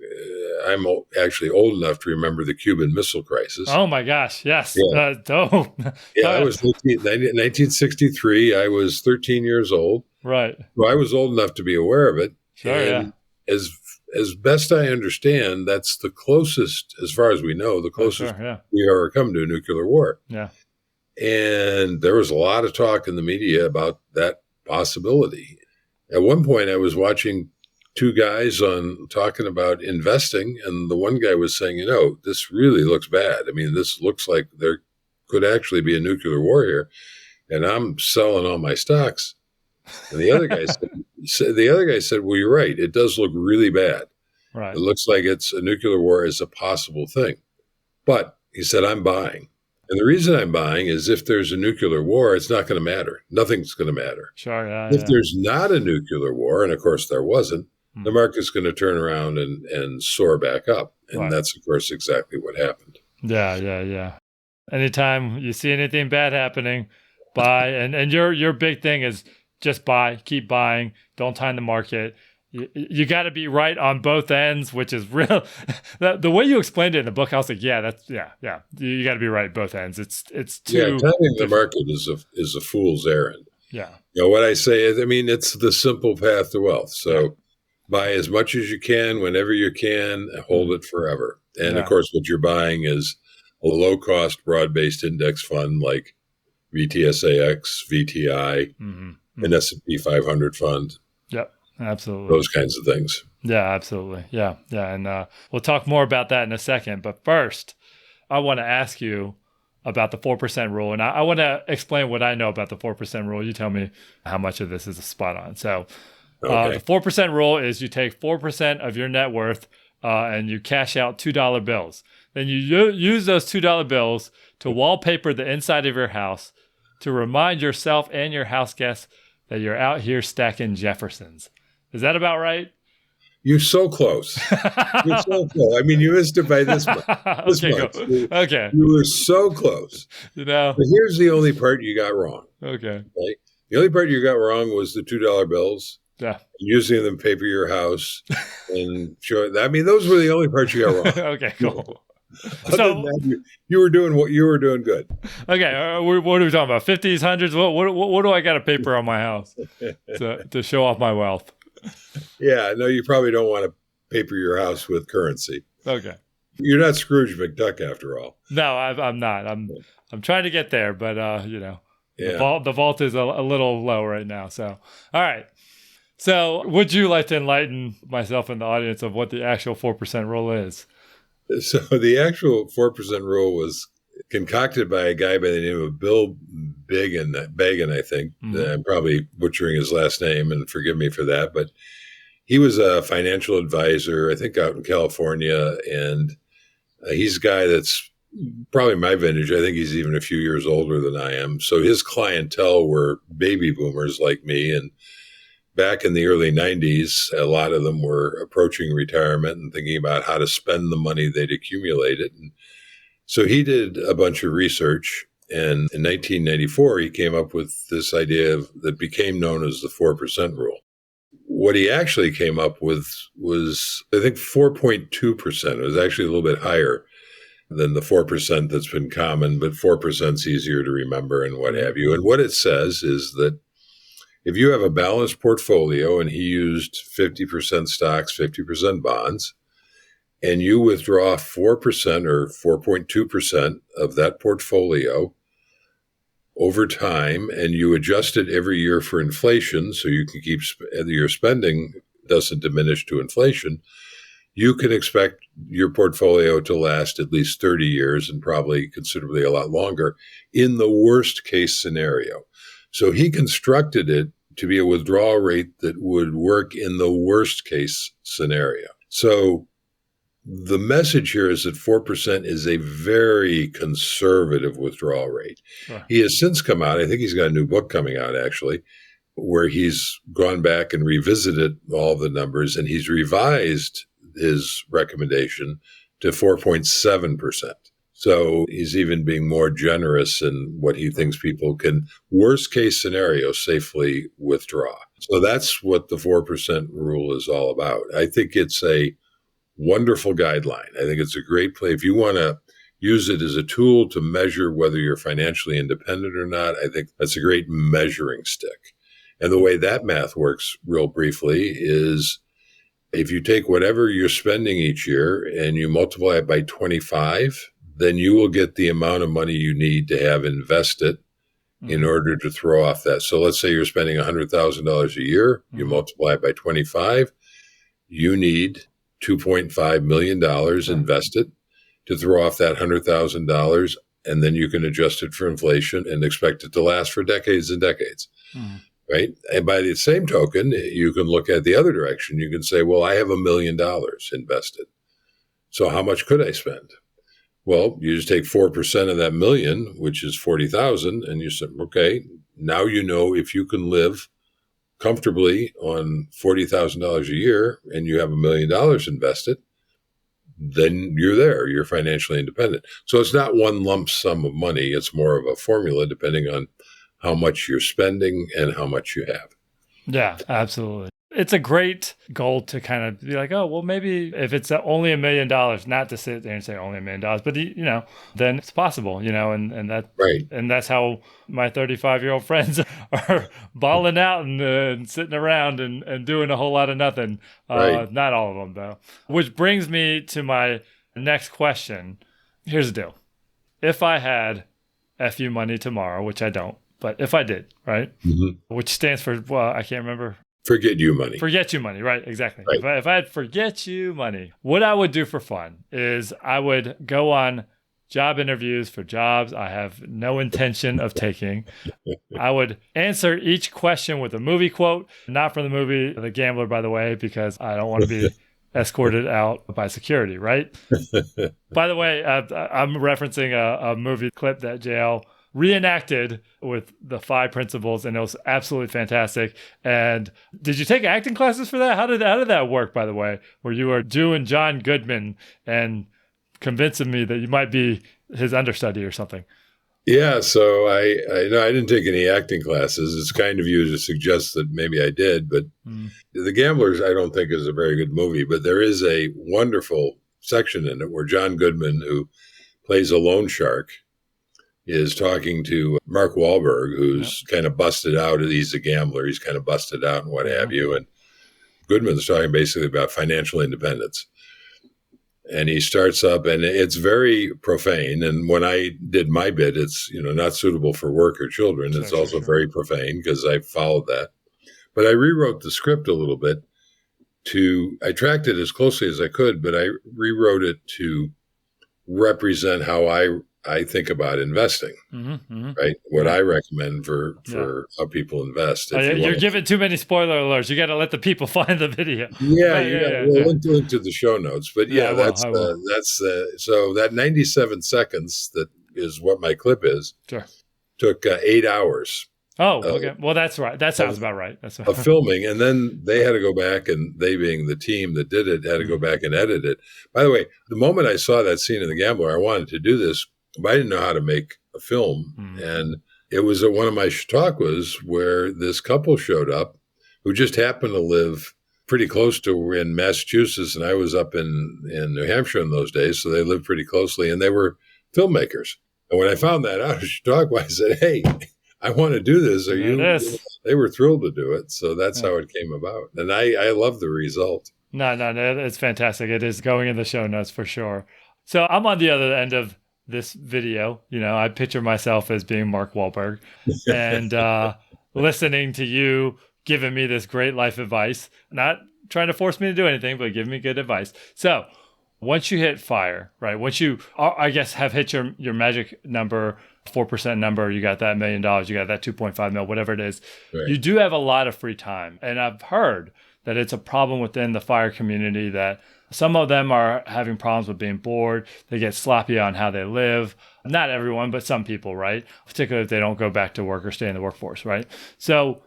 I'm actually old enough to remember the Cuban Missile Crisis.
Oh my gosh, yes.
Yeah,
That
was 1963. I was 13 years old.
Right.
So I was old enough to be aware of it.
Sure,
and as best I understand, that's the closest, as far as we know, the closest we ever come to a nuclear war.
Yeah.
And there was a lot of talk in the media about that possibility. At one point, I was watching two guys talking about investing, and the one guy was saying, this really looks bad. I mean, this looks like there could actually be a nuclear war here, and I'm selling all my stocks. And the other guy said, well, you're right. It does look really bad.
Right.
It looks like it's a nuclear war is a possible thing. But he said, I'm buying. And the reason I'm buying is if there's a nuclear war, it's not going to matter. Nothing's going to matter.
Sure,
if there's not a nuclear war, and of course there wasn't, the market's going to turn around and soar back up. And that's, of course, exactly what happened.
Yeah. Anytime you see anything bad happening, buy. And your big thing is just buy, keep buying, don't time the market. You got to be right on both ends, which is real. The way you explained it in the book, I was like, yeah. You got to be right both ends. It's too.
Yeah, timing the market is a fool's errand.
Yeah.
What I say is, it's the simple path to wealth. So buy as much as you can, whenever you can, hold it forever. And of course, what you're buying is a low-cost, broad-based index fund like VTSAX, VTI, an S&P 500 fund.
Yep. Absolutely.
Those kinds of things.
Yeah, absolutely. Yeah. And we'll talk more about that in a second. But first, I want to ask you about the 4% rule. And I want to explain what I know about the 4% rule. You tell me how much of this is spot on. So the 4% rule is you take 4% of your net worth and you cash out $2 bills. Then you use those $2 bills to wallpaper the inside of your house to remind yourself and your house guests that you're out here stacking Jeffersons. Is that about right?
You're so close. You're so close. You missed it by this much.
Okay.
You were so close. But here's the only part you got wrong.
Okay.
The only part you got wrong was the $2 bills.
Yeah.
Using them to paper your house and show. Those were the only parts you got wrong.
Okay, cool.
So that, you were doing what you were doing good.
Okay, what are we talking about? 50s, 100s? What do I got to paper on my house to show off my wealth?
Yeah, no, you probably don't want to paper your house with currency.
Okay.
You're not Scrooge McDuck after all.
No, I'm not. I'm trying to get there, but
Yeah.
the vault is a little low right now. So, all right. So, would you like to enlighten myself and the audience of what the actual 4% rule is?
So the actual 4% rule was concocted by a guy by the name of Bill Bagan, I think. I'm probably butchering his last name, and forgive me for that. But he was a financial advisor, I think, out in California. And he's a guy that's probably my vintage. I think he's even a few years older than I am. So his clientele were baby boomers like me. And back in the early 90s, a lot of them were approaching retirement and thinking about how to spend the money they'd accumulated. And so he did a bunch of research. And in 1994, he came up with this idea that became known as the 4% rule. What he actually came up with was, I think, 4.2%. It was actually a little bit higher than the 4% that's been common, but 4% is easier to remember and what have you. And what it says is that if you have a balanced portfolio, and he used 50% stocks, 50% bonds, and you withdraw 4% or 4.2% of that portfolio over time, and you adjust it every year for inflation so you can keep your spending doesn't diminish to inflation, you can expect your portfolio to last at least 30 years and probably considerably a lot longer in the worst case scenario. So he constructed it to be a withdrawal rate that would work in the worst case scenario. So the message here is that 4% is a very conservative withdrawal rate. Sure. He has since come out, I think he's got a new book coming out actually, where he's gone back and revisited all the numbers, and he's revised his recommendation to 4.7%. So he's even being more generous in what he thinks people can, worst case scenario, safely withdraw. So that's what the 4% rule is all about. I think it's a wonderful guideline. I think it's a great play. If you want to use it as a tool to measure whether you're financially independent or not, I think that's a great measuring stick. And the way that math works, real briefly, is if you take whatever you're spending each year and you multiply it by 25, then you will get the amount of money you need to have invested in order to throw off that. So let's say you're spending $100,000 a year, you multiply it by 25, you need $2.5 million invested to throw off that $100,000, and then you can adjust it for inflation and expect it to last for decades and decades. Right? And by the same token, you can look at the other direction. You can say, well, I have $1 million invested. So how much could I spend? Well, you just take 4% of that million, which is 40,000, and you say, okay, now you know if you can live comfortably on $40,000 a year and you have $1 million invested, then you're there. You're financially independent. So it's not one lump sum of money. It's more of a formula depending on how much you're spending and how much you have.
Yeah, absolutely. It's a great goal to kind of be like, oh, well, maybe if it's only $1 million, not to sit there and say only $1 million, but then it's possible, and that,
right.
And that's how my 35-year-old friends are balling out and sitting around and doing a whole lot of nothing.
Right.
Not all of them though. Which brings me to my next question. Here's the deal: if I had FU money tomorrow, which I don't, but if I did, right, which stands for, well, I can't remember.
Forget you money.
Forget you money, right? Exactly.
Right.
If I had forget you money, what I would do for fun is I would go on job interviews for jobs I have no intention of taking. I would answer each question with a movie quote, not from the movie The Gambler, by the way, because I don't want to be escorted out by security, right? By the way, I'm referencing a movie clip that JL reenacted with the 5 principles, and it was absolutely fantastic. And did you take acting classes for that? How did that work, by the way, where you were doing John Goodman and convincing me that you might be his understudy or something?
Yeah, so I didn't take any acting classes. It's kind of you to suggest that maybe I did, but The Gamblers I don't think is a very good movie, but there is a wonderful section in it where John Goodman, who plays a loan shark, is talking to Mark Wahlberg, who's kind of busted out. He's a gambler. He's kind of busted out and what have you. And Goodman's talking basically about financial independence. And he starts up, and it's very profane. And when I did my bit, it's not suitable for work or children. It's also very profane because I followed that. But I rewrote the script a little bit I tracked it as closely as I could, but I rewrote it to represent how I think about investing, right? What I recommend for how people invest.
You're giving too many spoiler alerts. You got to let the people find the video.
We'll link to the show notes. But so that 97 seconds that is what my clip is.
Sure.
Took 8 hours.
Oh, okay. Well, that's right. That sounds about right. That's
of filming, and then they had to go back, and they being the team that did it had to go back and edit it. By the way, the moment I saw that scene in The Gambler, I wanted to do this, but I didn't know how to make a film. And it was at one of my Chautauquas where this couple showed up who just happened to live pretty close to in Massachusetts, and I was up in New Hampshire in those days, so they lived pretty closely, and they were filmmakers. And when I found that out at Chautauqua, I said, "Hey, I want to do this. Are you?" They were thrilled to do it. So that's how it came about. And I love the result.
No, it's fantastic. It is going in the show notes for sure. So I'm on the other end of this video. I picture myself as being Mark Wahlberg and listening to you giving me this great life advice, not trying to force me to do anything, but giving me good advice. So once you hit fire, right? Once you, I guess, have hit your magic number, 4% number, you got that $1 million, you got that 2.5 mil, whatever it is. Right. You do have a lot of free time. And I've heard that it's a problem within the fire community that some of them are having problems with being bored. They get sloppy on how they live. Not everyone, but some people, right? Particularly if they don't go back to work or stay in the workforce, right? So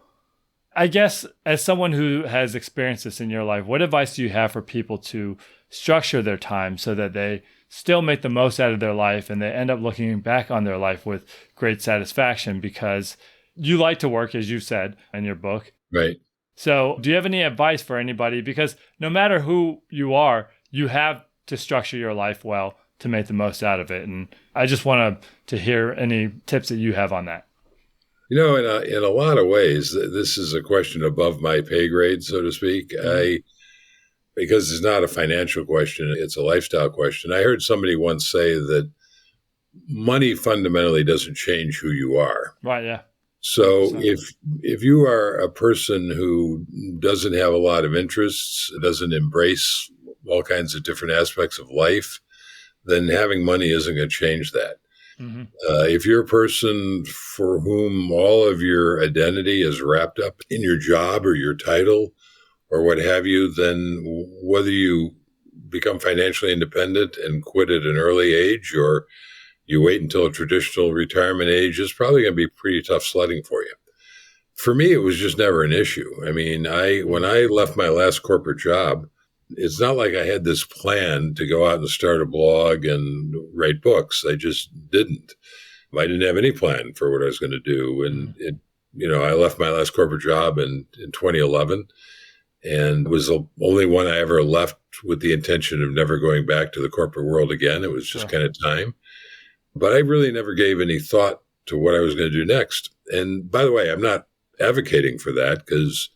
I guess as someone who has experienced this in your life, what advice do you have for people to structure their time so that they still make the most out of their life and they end up looking back on their life with great satisfaction? Because you like to work, as you said in your book.
Right.
So do you have any advice for anybody? Because no matter who you are, you have to structure your life well to make the most out of it. And I just want to hear any tips that you have on that.
In a lot of ways, this is a question above my pay grade, so to speak. Because it's not a financial question, it's a lifestyle question. I heard somebody once say that money fundamentally doesn't change who you are.
Right, yeah.
So if you are a person who doesn't have a lot of interests, doesn't embrace all kinds of different aspects of life, then having money isn't going to change that. If you're a person for whom all of your identity is wrapped up in your job or your title or what have you, then whether you become financially independent and quit at an early age or you wait until a traditional retirement age is probably going to be pretty tough sledding for you. For me, it was just never an issue. I mean, when I left my last corporate job, it's not like I had this plan to go out and start a blog and write books. I just didn't. I didn't have any plan for what I was going to do. And, I left my last corporate job in 2011 and was the only one I ever left with the intention of never going back to the corporate world again. It was just kind of time. But I really never gave any thought to what I was going to do next. And by the way, I'm not advocating for that because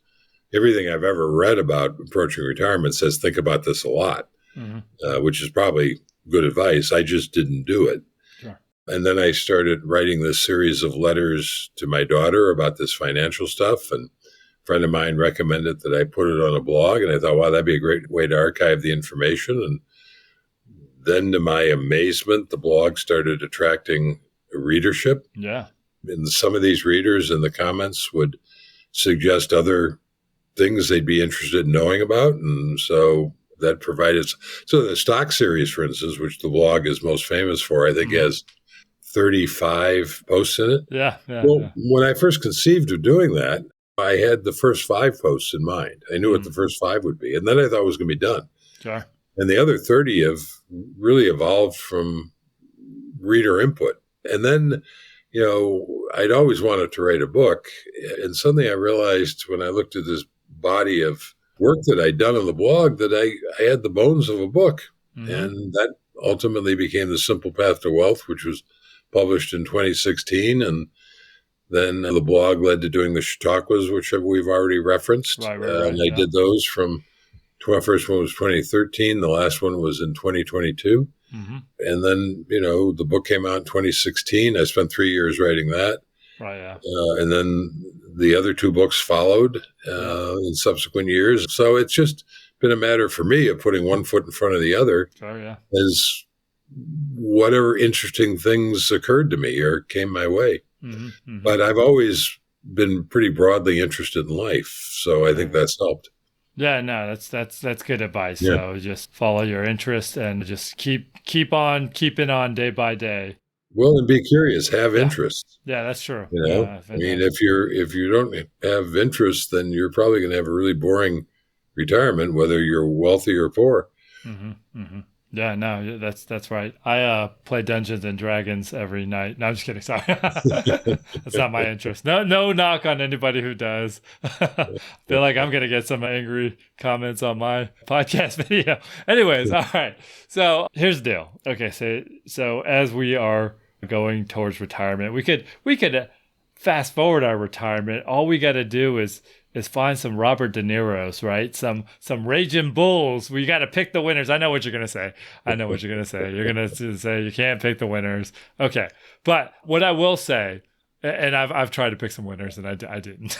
everything I've ever read about approaching retirement says think about this a lot, which is probably good advice. I just didn't do it. Sure. And then I started writing this series of letters to my daughter about this financial stuff. And a friend of mine recommended that I put it on a blog. And I thought, wow, that'd be a great way to archive the information. And then to my amazement, the blog started attracting readership. Yeah. And some of these readers in the comments would suggest other things they'd be interested in knowing about. And so that provided, so the stock series, for instance, which the blog is most famous for, I think has 35 posts in it. Yeah. When I first conceived of doing that, I had the first 5 posts in mind. I knew what the first 5 would be. And then I thought it was going to be done. Sure. And the other 30 have really evolved from reader input. And then, I'd always wanted to write a book. And suddenly I realized when I looked at this body of work that I'd done on the blog that I had the bones of a book. And that ultimately became The Simple Path to Wealth, which was published in 2016. And Then the blog led to doing the Chautauquas, which we've already referenced.
Right.
And I did those from, the first one was 2013. The last one was in 2022.
Mm-hmm.
And then, the book came out in 2016. I spent 3 years writing that.
Right, yeah.
And then the other 2 books followed in subsequent years. So it's just been a matter for me of putting one foot in front of the other as whatever interesting things occurred to me or came my way.
Mm-hmm, mm-hmm.
But I've always been pretty broadly interested in life. So I think that's helped.
Yeah, no, that's good advice.
Yeah.
So just follow your interest and just keep on keeping on day by day.
Well, and be curious, have interest.
Yeah, that's true.
I mean, if you don't have interest, then you're probably going to have a really boring retirement, whether you're wealthy or poor.
Mm-hmm, mm-hmm. Yeah, no, that's right. I play Dungeons and Dragons every night. No, I'm just kidding. Sorry. That's not my interest. No knock on anybody who does. Feel like I'm going to get some angry comments on my podcast video. Anyways, all right. So here's the deal. Okay, so as we are going towards retirement, we could fast forward our retirement. All we got to do is find some Robert De Niro's, right? Some Raging Bulls. We got to pick the winners. I know what you're going to say. You're going to say you can't pick the winners. Okay. But what I will say, and I've tried to pick some winners and I didn't,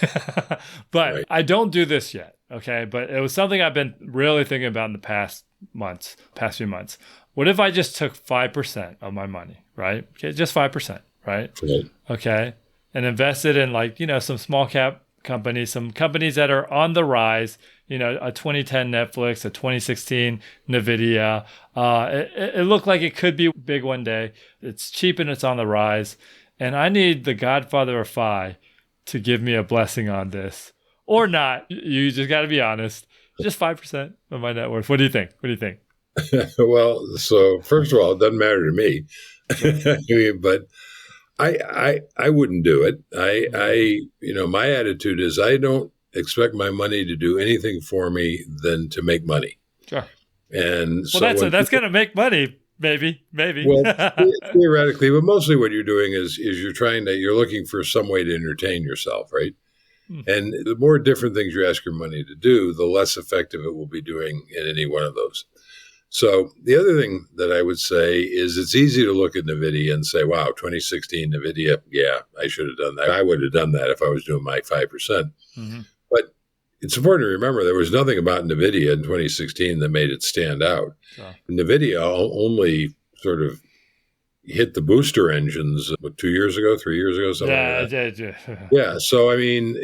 but right. I don't do this yet. Okay. But it was something I've been really thinking about in the past few months. What if I just took 5% of my money, right? Okay. Just 5%, right? Okay. And invested in some small cap companies, some companies that are on the rise, a 2010 Netflix, a 2016 NVIDIA. It looked like it could be big one day. It's cheap and it's on the rise. And I need the Godfather of Fi to give me a blessing on this. Or not. You just got to be honest. Just 5% of my net worth. What do you think?
Well, so first of all, it doesn't matter to me. But I wouldn't do it. My attitude is I don't expect my money to do anything for me than to make money.
Sure.
And
that's going to make money, maybe.
Well, theoretically, but mostly what you're doing is you're looking for some way to entertain yourself, right? And the more different things you ask your money to do, the less effective it will be doing in any one of those. So the other thing that I would say is it's easy to look at NVIDIA and say, wow, 2016 NVIDIA, yeah, I should have done that. I would have done that if I was doing my 5%. Mm-hmm. But it's important to remember there was nothing about NVIDIA in 2016 that made it stand out. Sure. NVIDIA only sort of hit the booster engines 2 years ago, 3 years ago, something like that. Yeah. So, I mean,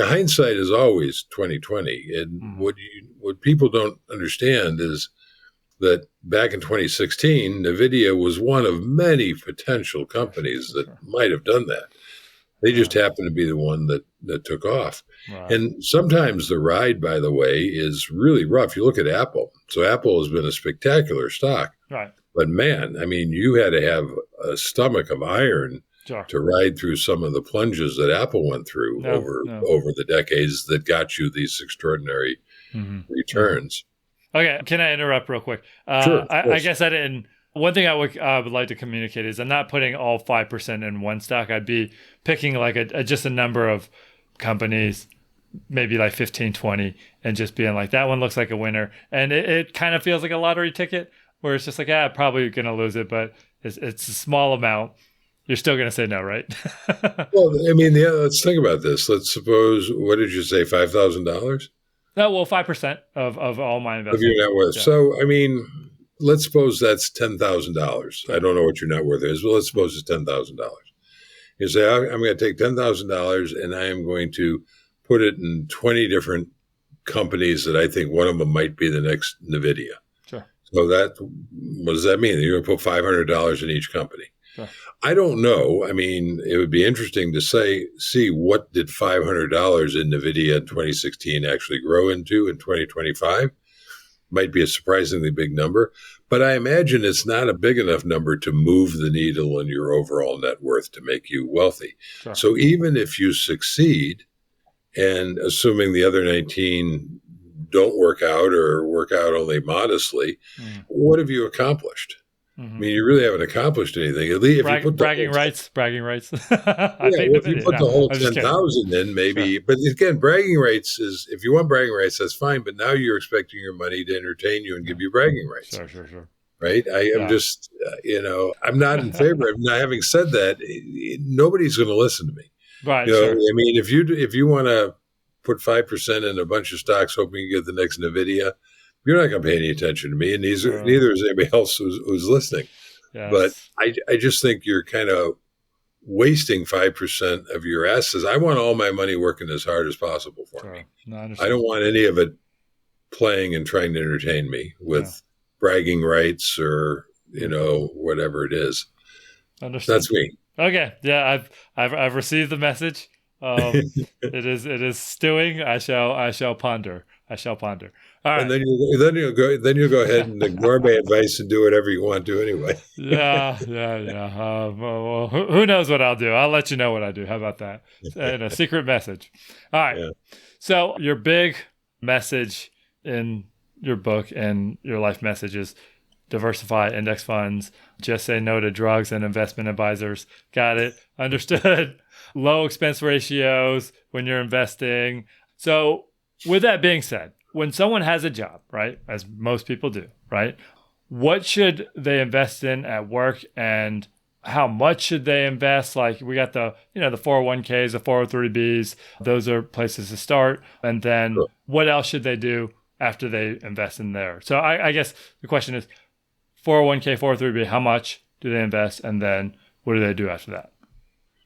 hindsight is always 2020. And what people don't understand is that back in 2016, NVIDIA was one of many potential companies that might have done that. They just happened to be the one that took off. Right. And sometimes the ride, by the way, is really rough. You look at Apple. So Apple has been a spectacular stock.
Right.
But man, I mean, you had to have a stomach of iron to ride through some of the plunges that Apple went through over the decades that got you these extraordinary returns.
Okay, can I interrupt real quick?
Sure.
I guess I didn't. One thing I would like to communicate is I'm not putting all 5% in one stock. I'd be picking just a number of companies, maybe like 15, 20, and just being like, that one looks like a winner. And it kind of feels like a lottery ticket where it's just like, probably going to lose it, but it's a small amount. You're still going to say no, right?
Well, I mean, let's think about this. Let's suppose, what did you say, $5,000?
No, well, 5% of all my investments.
Of your net worth. Yeah. So, I mean, let's suppose that's $10,000. I don't know what your net worth is, but let's suppose it's $10,000. You say, I'm going to take $10,000 and I am going to put it in 20 different companies that I think one of them might be the next NVIDIA.
Sure.
So what does that mean? You're going to put $500 in each company.
Sure.
I don't know. I mean, it would be interesting to see what did $500 in NVIDIA in 2016 actually grow into in 2025. Might be a surprisingly big number, but I imagine it's not a big enough number to move the needle in your overall net worth to make you wealthy. Sure. So even if you succeed, and assuming the other 19 don't work out or work out only modestly, what have you accomplished? I mean, you really haven't accomplished anything. At least if you put the
bragging rights. I
yeah,
think
well,
the
if you
video.
put the
No,
whole
I'm just kidding.
10,000 in, maybe.
Sure.
But again, bragging rights is, if you want bragging rights, that's fine. But now you're expecting your money to entertain you and give you bragging rights.
Sure.
Right? I am just, I'm not in favor of. Now, having said that, nobody's going to listen to me.
Right.
I mean, if you want to put 5% in a bunch of stocks, hoping you get the next NVIDIA, you're not going to pay any attention to me, and neither is anybody else who's listening.
Yes.
But I just think you're kind of wasting 5% of your assets. I want all my money working as hard as possible for me.
No,
I don't want any of it playing and trying to entertain me with bragging rights or whatever it is.
Understood.
That's me.
Okay. Yeah, I've received the message. It is stewing. I shall ponder. All right.
And then you'll go ahead and ignore my advice and do whatever you want to anyway.
Yeah. Well, who knows what I'll do? I'll let you know what I do. How about that? And a secret message. All right. Yeah. So your big message in your book and your life message is diversify index funds. Just say no to drugs and investment advisors. Got it. Understood. Low expense ratios when you're investing. So with that being said, when someone has a job, right, as most people do, right, what should they invest in at work and how much should they invest? Like we got the 401ks, the 403bs, those are places to start. And then what else should they do after they invest in there? So I guess the question is 401k, 403b, how much do they invest? And then what do they do after that?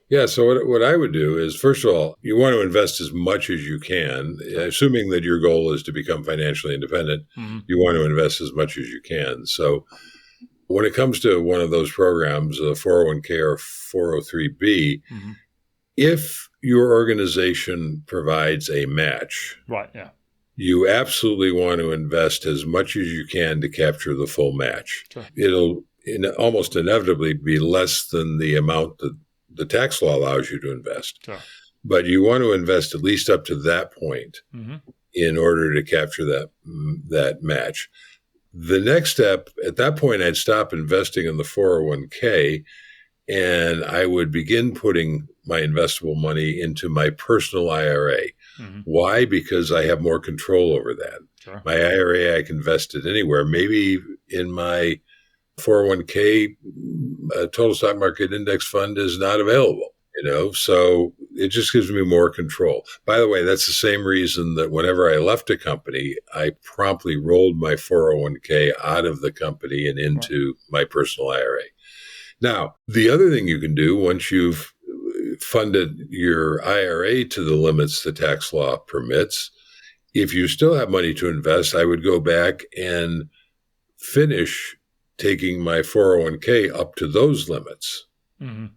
Yeah, so what I would do is, first of all, you want to invest as much as you can, assuming that your goal is to become financially independent. Mm-hmm. You want to invest as much as you can. So when it comes to one of those programs, a 401k or 403b, mm-hmm. if your organization provides a match,
right? Yeah,
you absolutely want to invest as much as you can to capture the full match. Sure. It'll almost inevitably be less than the amount that the tax law allows you to invest. Sure. But you want to invest at least up to that point mm-hmm. in order to capture that match. The next step, at that point, I'd stop investing in the 401k and I would begin putting my investable money into my personal IRA. Mm-hmm. Why? Because I have more control over that. Sure. My IRA, I can invest it anywhere. Maybe in my 401k, total stock market index fund is not available, so it just gives me more control. By the way, that's the same reason that whenever I left a company, I promptly rolled my 401k out of the company and into my personal IRA. Now, the other thing you can do once you've funded your IRA to the limits the tax law permits, if you still have money to invest, I would go back and finish taking my 401k up to those limits. Mm-hmm.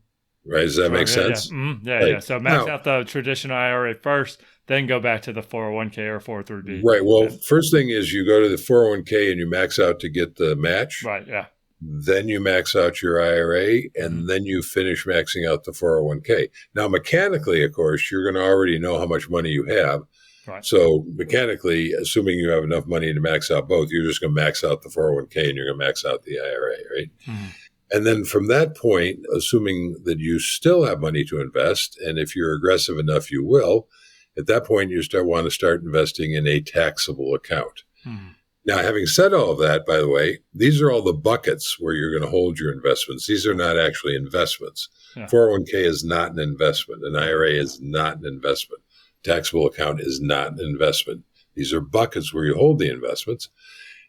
Right? Does that make sense?
Yeah. Mm-hmm. Yeah. So max out the traditional IRA first, then go back to the 401k or 403b.
Right. Well, first thing is you go to the 401k and you max out to get the match.
Right. Yeah.
Then you max out your IRA and then you finish maxing out the 401k. Now, mechanically, of course, you're going to already know how much money you have. Right. So mechanically, assuming you have enough money to max out both, you're just going to max out the 401k and you're going to max out the IRA, right? Mm-hmm. And then from that point, assuming that you still have money to invest, and if you're aggressive enough, you will, at that point, you want to start investing in a taxable account. Mm-hmm. Now, having said all of that, by the way, these are all the buckets where you're going to hold your investments. These are not actually investments. Yeah. 401k is not an investment. An IRA is not an investment. Taxable account is not an investment. These are buckets where you hold the investments.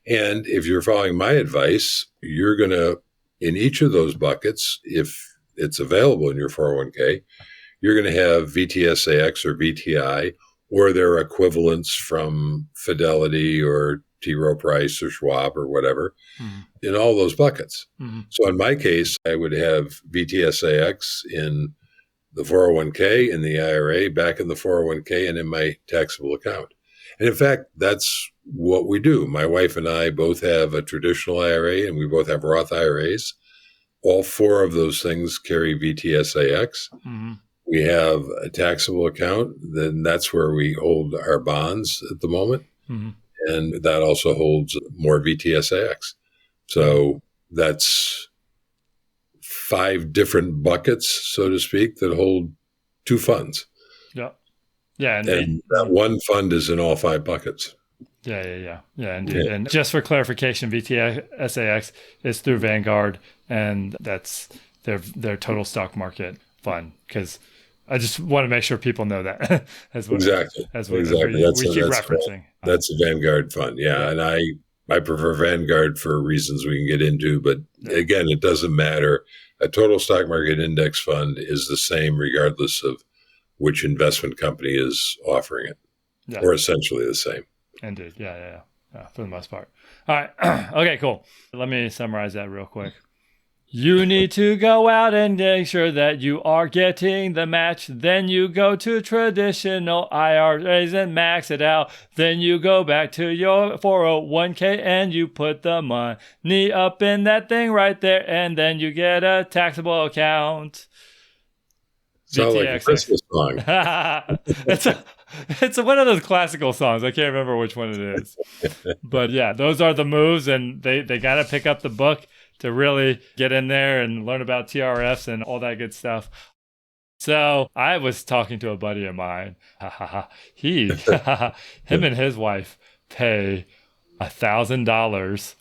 And if you're following my advice, you're going to, in each of those buckets, if it's available in your 401k, you're going to have VTSAX or VTI or their equivalents from Fidelity or T. Rowe Price or Schwab or whatever in all those buckets. Mm-hmm. So in my case, I would have VTSAX in the 401k, in the IRA, back in the 401k, and in my taxable account. And in fact, that's what we do. My wife and I both have a traditional IRA, and we both have Roth IRAs. All four of those things carry VTSAX. Mm-hmm. We have a taxable account. Then that's where we hold our bonds at the moment. Mm-hmm. And that also holds more VTSAX. So that's 5 different buckets, so to speak, that hold 2 funds.
Yeah. Yeah.
And that one fund is in all 5 buckets.
Yeah, indeed. Yeah. And just for clarification, VTSAX is through Vanguard, and that's their total stock market fund. Because I just want to make sure people know that.
Exactly.
We keep referencing.
That's a Vanguard fund, yeah. And I prefer Vanguard for reasons we can get into, but again, it doesn't matter. A total stock market index fund is the same regardless of which investment company is offering it, or essentially the same.
Indeed. Yeah, for the most part. All right. Okay, cool. Let me summarize that real quick. You need to go out and make sure that you are getting the match. Then you go to traditional IRAs and max it out. Then you go back to your 401k and you put the money up in that thing right there. And then you get a taxable account.
Sounds like a Christmas song.
It's one of those classical songs. I can't remember which one it is. But yeah, those are the moves, and they got to pick up the book to really get in there and learn about TRFs and all that good stuff. So I was talking to a buddy of mine. Him and his wife pay $1,000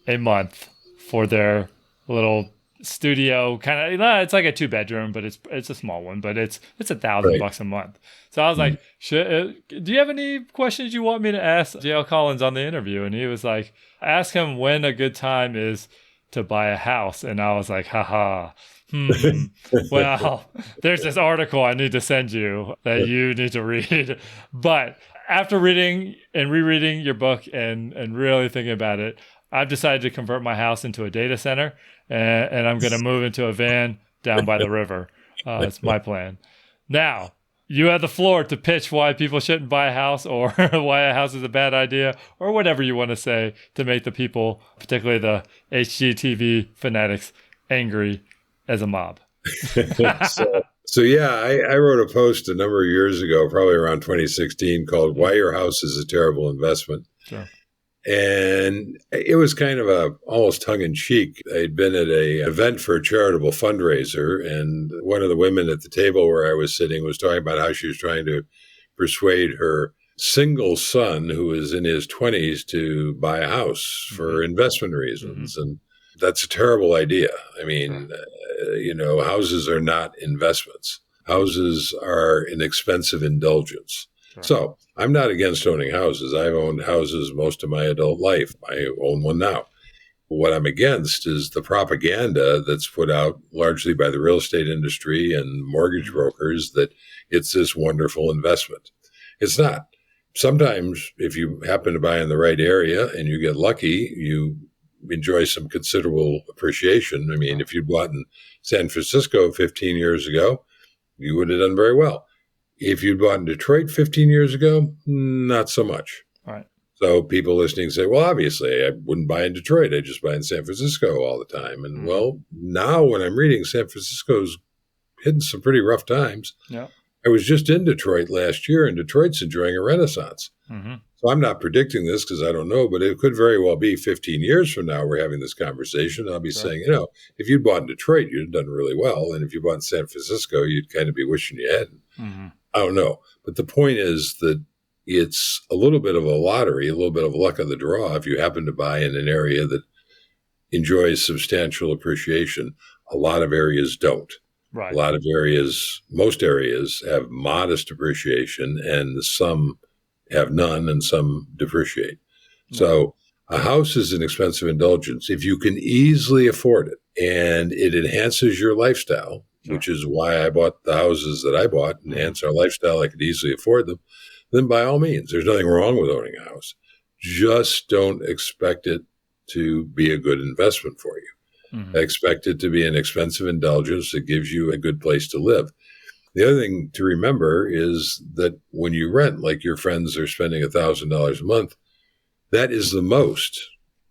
a month for their little studio kind of. It's like a 2-bedroom, but it's a small one. But it's $1,000 a month. So I was like, do you have any questions you want me to ask JL Collins on the interview? And he was like, ask him when a good time is to buy a house. And I was like, well, there's this article I need to send you that you need to read. But after reading and rereading your book and really thinking about it, I've decided to convert my house into a data center, and I'm going to move into a van down by the river. That's my plan. Now, you have the floor to pitch why people shouldn't buy a house, or why a house is a bad idea, or whatever you want to say to make the people, particularly the HGTV fanatics, angry as a mob.
So yeah, I wrote a post a number of years ago, probably around 2016, called "Why Your House is a Terrible Investment."
Sure.
And it was kind of almost tongue-in-cheek. I'd been at an event for a charitable fundraiser, and one of the women at the table where I was sitting was talking about how she was trying to persuade her single son, who was in his 20s, to buy a house for investment reasons. And that's a terrible idea. I mean, houses are not investments. Houses are an expensive indulgence. Sure. So I'm not against owning houses. I've owned houses most of my adult life. I own one now. What I'm against is the propaganda that's put out largely by the real estate industry and mortgage brokers that it's this wonderful investment. It's not. Sometimes if you happen to buy in the right area and you get lucky, you enjoy some considerable appreciation. I mean, if you bought in San Francisco 15 years ago, you would have done very well. If you'd bought in Detroit 15 years ago, not so much.
All right.
So people listening say, well, obviously, I wouldn't buy in Detroit. I just buy in San Francisco all the time. And well, now when I'm reading, San Francisco's hidden some pretty rough times.
Yeah.
I was just in Detroit last year, and Detroit's enjoying a renaissance. So I'm not predicting this because I don't know, but it could very well be 15 years from now we're having this conversation. I'll be saying, if you'd bought in Detroit, you'd have done really well. And if you bought in San Francisco, you'd kind of be wishing you hadn't. I don't know. But the point is that it's a little bit of a lottery, a little bit of luck of the draw if you happen to buy in an area that enjoys substantial appreciation. A lot of areas don't.
Right.
A lot of areas, most areas have modest appreciation, and some have none and some depreciate. So a house is an expensive indulgence. If you can easily afford it and it enhances your lifestyle, which is why I bought the houses that I bought, enhance our lifestyle, I could easily afford them, then by all means, there's nothing wrong with owning a house. Just don't expect it to be a good investment for you. Expect it to be an expensive indulgence that gives you a good place to live. The other thing to remember is that when you rent, like your friends are spending $1,000 a month, that is the most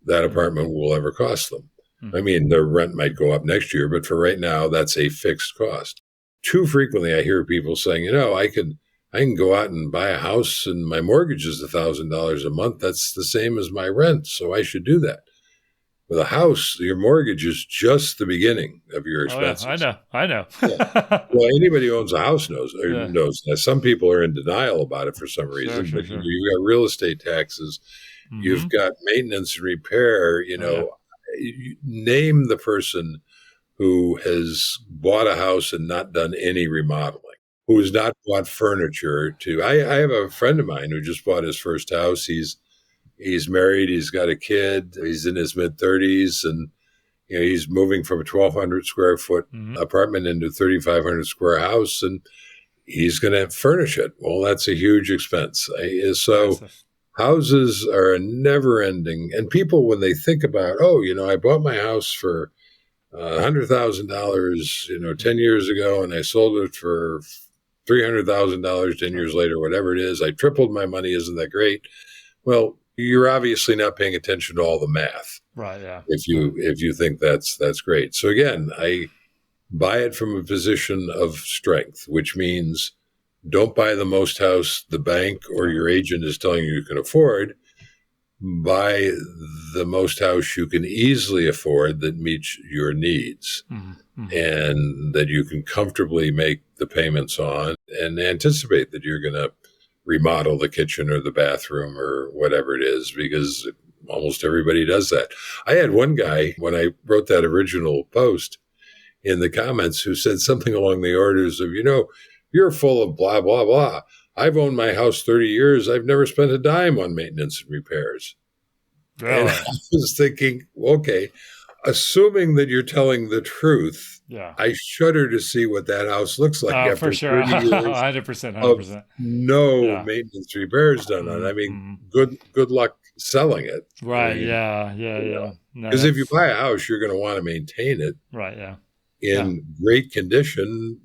that apartment will ever cost them. I mean, their rent might go up next year, but for right now, that's a fixed cost. Too frequently, I hear people saying, I can go out and buy a house and my mortgage is $1,000 a month. That's the same as my rent, so I should do that. With a house, your mortgage is just the beginning of your
Oh yeah,
expenses.
I know.
Yeah. Well, anybody who owns a house
Yeah.
knows that. Some people are in denial about it for some
Sure,
reason,
sure,
but
sure.
you've got real estate taxes,
Mm-hmm.
you've got maintenance and repair.
Oh, yeah.
You name the person who has bought a house and not done any remodeling, who has not bought furniture to. I have a friend of mine who just bought his first house. He's married, he's got a kid, he's in his mid-30s, and he's moving from a 1,200 square foot
Mm-hmm.
apartment into a 3,500 square house, and he's going to furnish it. Well, that's a huge expense. So
Massive.
houses are a never ending. And people, when they think about, I bought my house for $100,000, 10 years ago, and I sold it for $300,000 10 years later, whatever it is, I tripled my money. Isn't that great? Well, you're obviously not paying attention to all the math.
Right. Yeah.
If you think that's great. So again, I buy it from a position of strength, which means don't buy the most house the bank or your agent is telling you can afford. Buy the most house you can easily afford that meets your needs
Mm-hmm.
and that you can comfortably make the payments on, and anticipate that you're going to remodel the kitchen or the bathroom or whatever it is, because almost everybody does that. I had one guy, when I wrote that original post, in the comments who said something along the orders of, you're full of blah, blah, blah. I've owned my house 30 years. I've never spent a dime on maintenance and repairs.
Really?
And I was thinking, okay, assuming that you're telling the truth,
Yeah.
I shudder to see what that house looks like after
for sure.
30 years
100%.
of
100%.
no maintenance repairs done on it. I mean, good luck selling it.
Right.
I mean,
Yeah.
Because if you buy a house, you're going to want to maintain it.
Right. Yeah.
In great condition,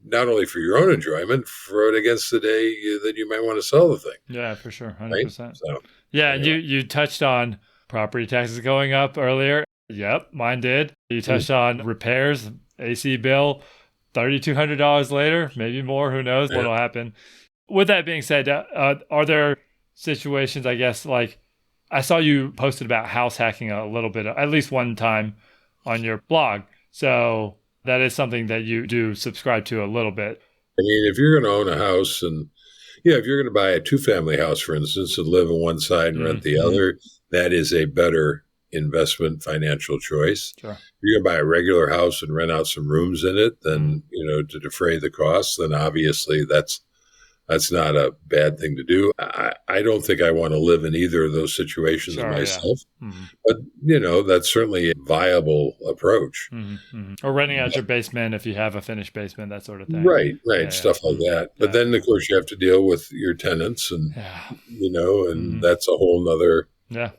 not only for your own enjoyment, for it against the day that you might want to sell the thing.
Yeah, for sure. 100%.
Right? So,
yeah. And you touched on property taxes going up earlier. Yep, mine did. You touched on repairs, AC bill, $3,200 later, maybe more. Who knows what will happen? With that being said, are there situations, I guess, like I saw you posted about house hacking a little bit, at least one time on your blog. So that is something that you do subscribe to a little bit.
I mean, if you're going to own a house and, if you're going to buy a 2-family house, for instance, and live on one side and rent the other, that is a better investment financial choice.
Sure.
If you're going to buy a regular house and rent out some rooms in it, then, to defray the costs, then obviously that's not a bad thing to do. I don't think I want to live in either of those situations myself. Yeah. But, that's certainly a viable approach.
Or renting out your basement if you have a finished basement, that sort of thing.
Right. Stuff like that. But then, of course, you have to deal with your tenants and, and that's a whole nother...
Yeah.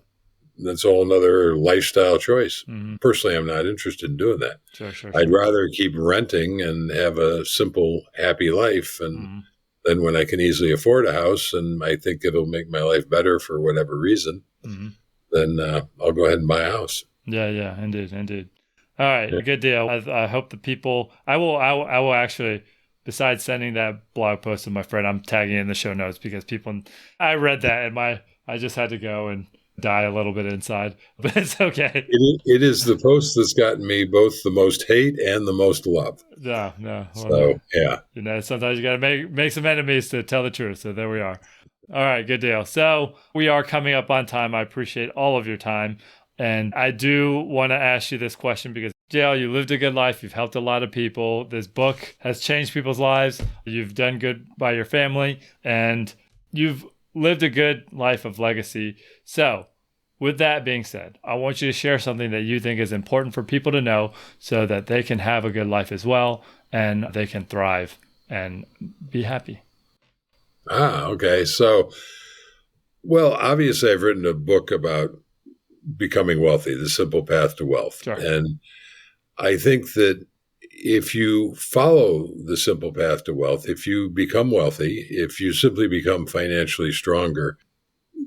That's a whole nother lifestyle choice. Personally, I'm not interested in doing that.
Sure.
I'd rather keep renting and have a simple, happy life. And then when I can easily afford a house and I think it'll make my life better for whatever reason, then I'll go ahead and buy a house.
Yeah, indeed. All right, good deal. I hope the people, I will actually, besides sending that blog post to my friend, I'm tagging it in the show notes because I read that and I just had to go and die a little bit inside, but it's okay.
It is the post that's gotten me both the most hate and the most love.
No.
So, yeah.
Sometimes you got to make some enemies to tell the truth. So there we are. All right, good deal. So we are coming up on time. I appreciate all of your time. And I do want to ask you this question because, JL, you lived a good life. You've helped a lot of people. This book has changed people's lives. You've done good by your family and you've lived a good life of legacy. So with that being said, I want you to share something that you think is important for people to know so that they can have a good life as well and they can thrive and be happy.
Okay. So, well, obviously I've written a book about becoming wealthy, The Simple Path to Wealth.
Sure.
And I think that if you follow the simple path to wealth, if you become wealthy, if you simply become financially stronger,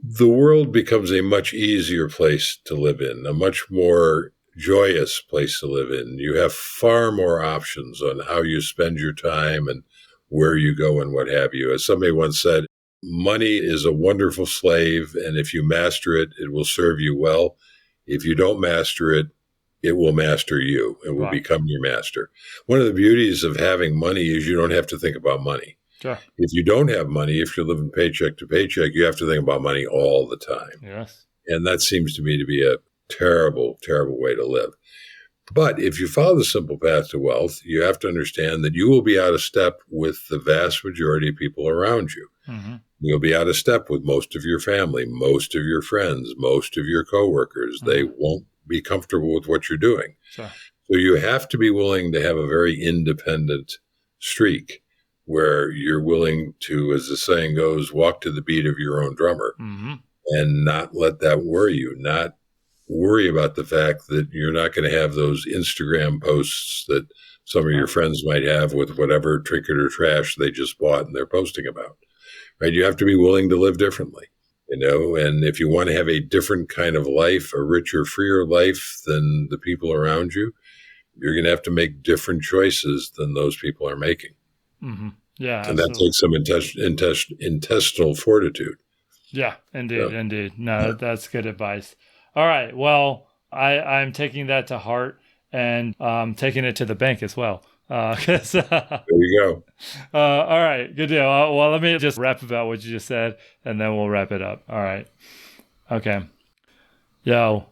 the world becomes a much easier place to live in, a much more joyous place to live in. You have far more options on how you spend your time and where you go and what have you. As somebody once said, money is a wonderful slave, and if you master it, it will serve you well. If you don't master it, it will master you. It will
Right.
become your master. One of the beauties of having money is you don't have to think about money.
Sure.
If you don't have money, if you're living paycheck to paycheck, you have to think about money all the time.
Yes.
And that seems to me to be a terrible, terrible way to live. But if you follow the simple path to wealth, you have to understand that you will be out of step with the vast majority of people around you.
Mm-hmm.
You'll be out of step with most of your family, most of your friends, most of your coworkers.
Mm-hmm.
They won't be comfortable with what you're doing.
Sure.
So you have to be willing to have a very independent streak where you're willing to, as the saying goes, walk to the beat of your own drummer
Mm-hmm.
and not let that worry you, not worry about the fact that you're not going to have those Instagram posts that some of your friends might have with whatever trinket or trash they just bought and they're posting about, right? You have to be willing to live differently, and if you want to have a different kind of life, a richer, freer life than the people around you, you're going to have to make different choices than those people are making.
Mm-hmm. Yeah.
And that takes some intestinal fortitude.
Yeah, indeed. No, that's good advice. All right. Well, I'm taking that to heart and taking it to the bank as well.
There you go.
All right. Good deal. Well, let me just wrap about what you just said, and then we'll wrap it up. All right. Okay. Yo,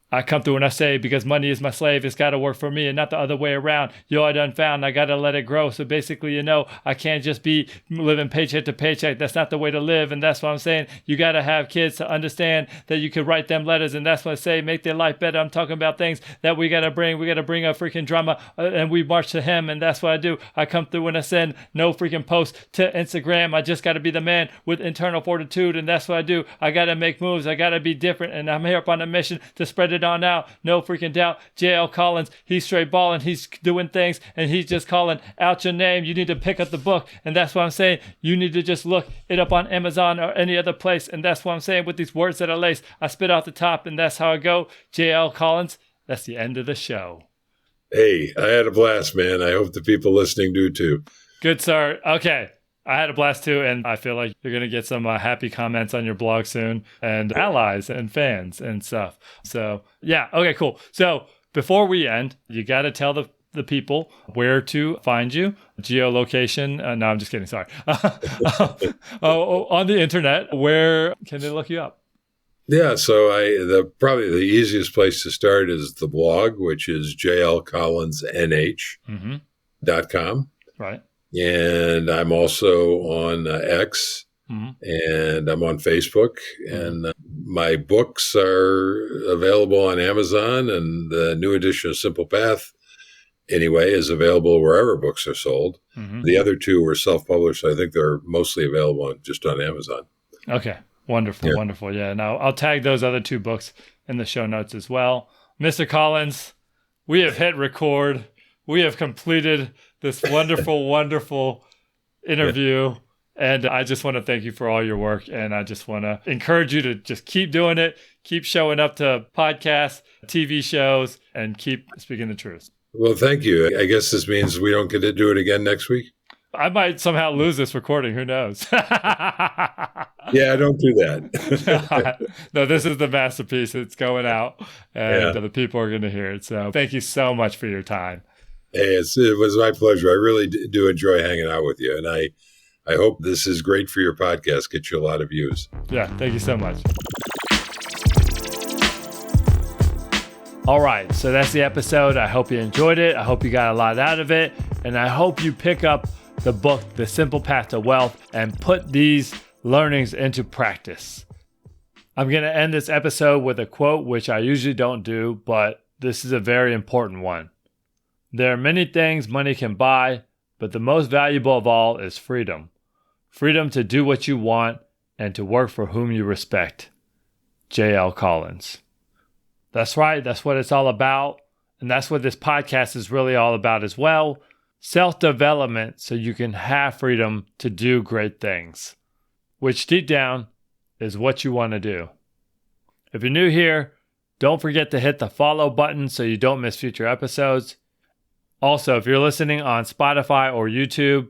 I come through and I say, because money is my slave, it's got to work for me and not the other way around. Yo, I done found I got to let it grow. So basically, I can't just be living paycheck to paycheck. That's not the way to live. And that's what I'm saying. You got to have kids to understand that you could write them letters. And that's what I say, make their life better. I'm talking about things that we got to bring. We got to bring a freaking drama and we march to him. And that's what I do. I come through and I send no freaking post to Instagram. I just got to be the man with internal fortitude. And that's what I do. I got to make moves. I got to be different. And I'm here up on a mission to spread it on out. No freaking doubt. JL Collins, he's straight balling. He's doing things and he's just calling out your name. You need to pick up the book. And that's what I'm saying. You need to just look it up on Amazon or any other place. And that's what I'm saying with these words that are laced. I spit out the top and that's how I go. JL Collins, that's the end of the show.
Hey, I had a blast, man. I hope the people listening do too.
Good, sir. Okay. I had a blast too, and I feel like you're going to get some happy comments on your blog soon, and allies and fans and stuff. So, yeah. Okay, cool. So, before we end, you got to tell the people where to find you, geolocation. No, I'm just kidding. Sorry. On the internet, where can they look you up?
Yeah, so probably the easiest place to start is the blog, which is jlcollinsnh.com.
Right.
And I'm also on X, and I'm on Facebook, and my books are available on Amazon, and the new edition of Simple Path, anyway, is available wherever books are sold. The other two were self-published, so I think they're mostly available just on Amazon.
Okay, wonderful. Yeah, now I'll tag those other two books in the show notes as well. Mr. Collins, we have hit record. We have completed this wonderful interview. And I just want to thank you for all your work. And I just want to encourage you to just keep doing it, keep showing up to podcasts, TV shows, and keep speaking the truth.
Well, thank you. I guess this means we don't get to do it again next week.
I might somehow lose this recording. Who knows?
Yeah, don't do that.
No, this is the masterpiece. It's going out, and the people are going to hear it. So thank you so much for your time.
Hey, it was my pleasure. I really do enjoy hanging out with you. And I hope this is great for your podcast. Get you a lot of views.
Yeah, thank you so much. All right, so that's the episode. I hope you enjoyed it. I hope you got a lot out of it. And I hope you pick up the book, The Simple Path to Wealth, and put these learnings into practice. I'm going to end this episode with a quote, which I usually don't do, but this is a very important one. There are many things money can buy, but the most valuable of all is freedom. Freedom to do what you want and to work for whom you respect. JL Collins. That's right. That's what it's all about. And that's what this podcast is really all about as well. Self-development so you can have freedom to do great things, which deep down is what you want to do. If you're new here, don't forget to hit the follow button so you don't miss future episodes. Also, if you're listening on Spotify or YouTube,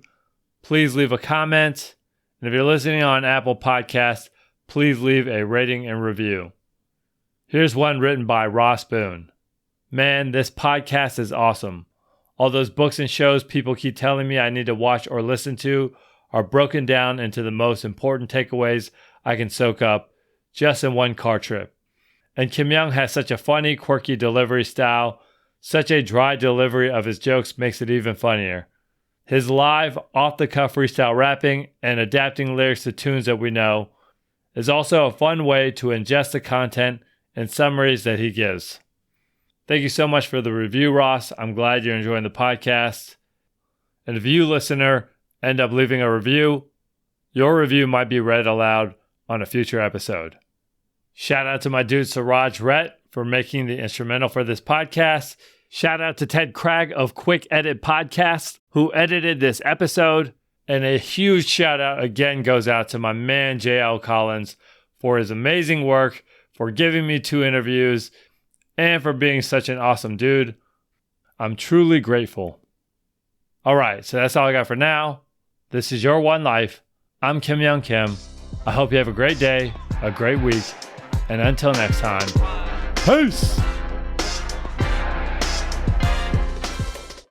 please leave a comment. And if you're listening on Apple Podcasts, please leave a rating and review. Here's one written by Ross Boone. Man, this podcast is awesome. All those books and shows people keep telling me I need to watch or listen to are broken down into the most important takeaways I can soak up just in one car trip. And Kim Young has such a funny, quirky delivery style. Such a dry delivery of his jokes makes it even funnier. His live, off-the-cuff freestyle rapping and adapting lyrics to tunes that we know is also a fun way to ingest the content and summaries that he gives. Thank you so much for the review, Ross. I'm glad you're enjoying the podcast. And if you, listener, end up leaving a review, your review might be read aloud on a future episode. Shout out to my dude Siraj Rhett for making the instrumental for this podcast. Shout out to Ted Cragg of Quick Edit Podcast, who edited this episode. And a huge shout out again goes out to my man J.L. Collins for his amazing work, for giving me 2 interviews, and for being such an awesome dude. I'm truly grateful. All right, so that's all I got for now. This is Your One Life. I'm Kim Young Kim. I hope you have a great day, a great week, and until next time, peace!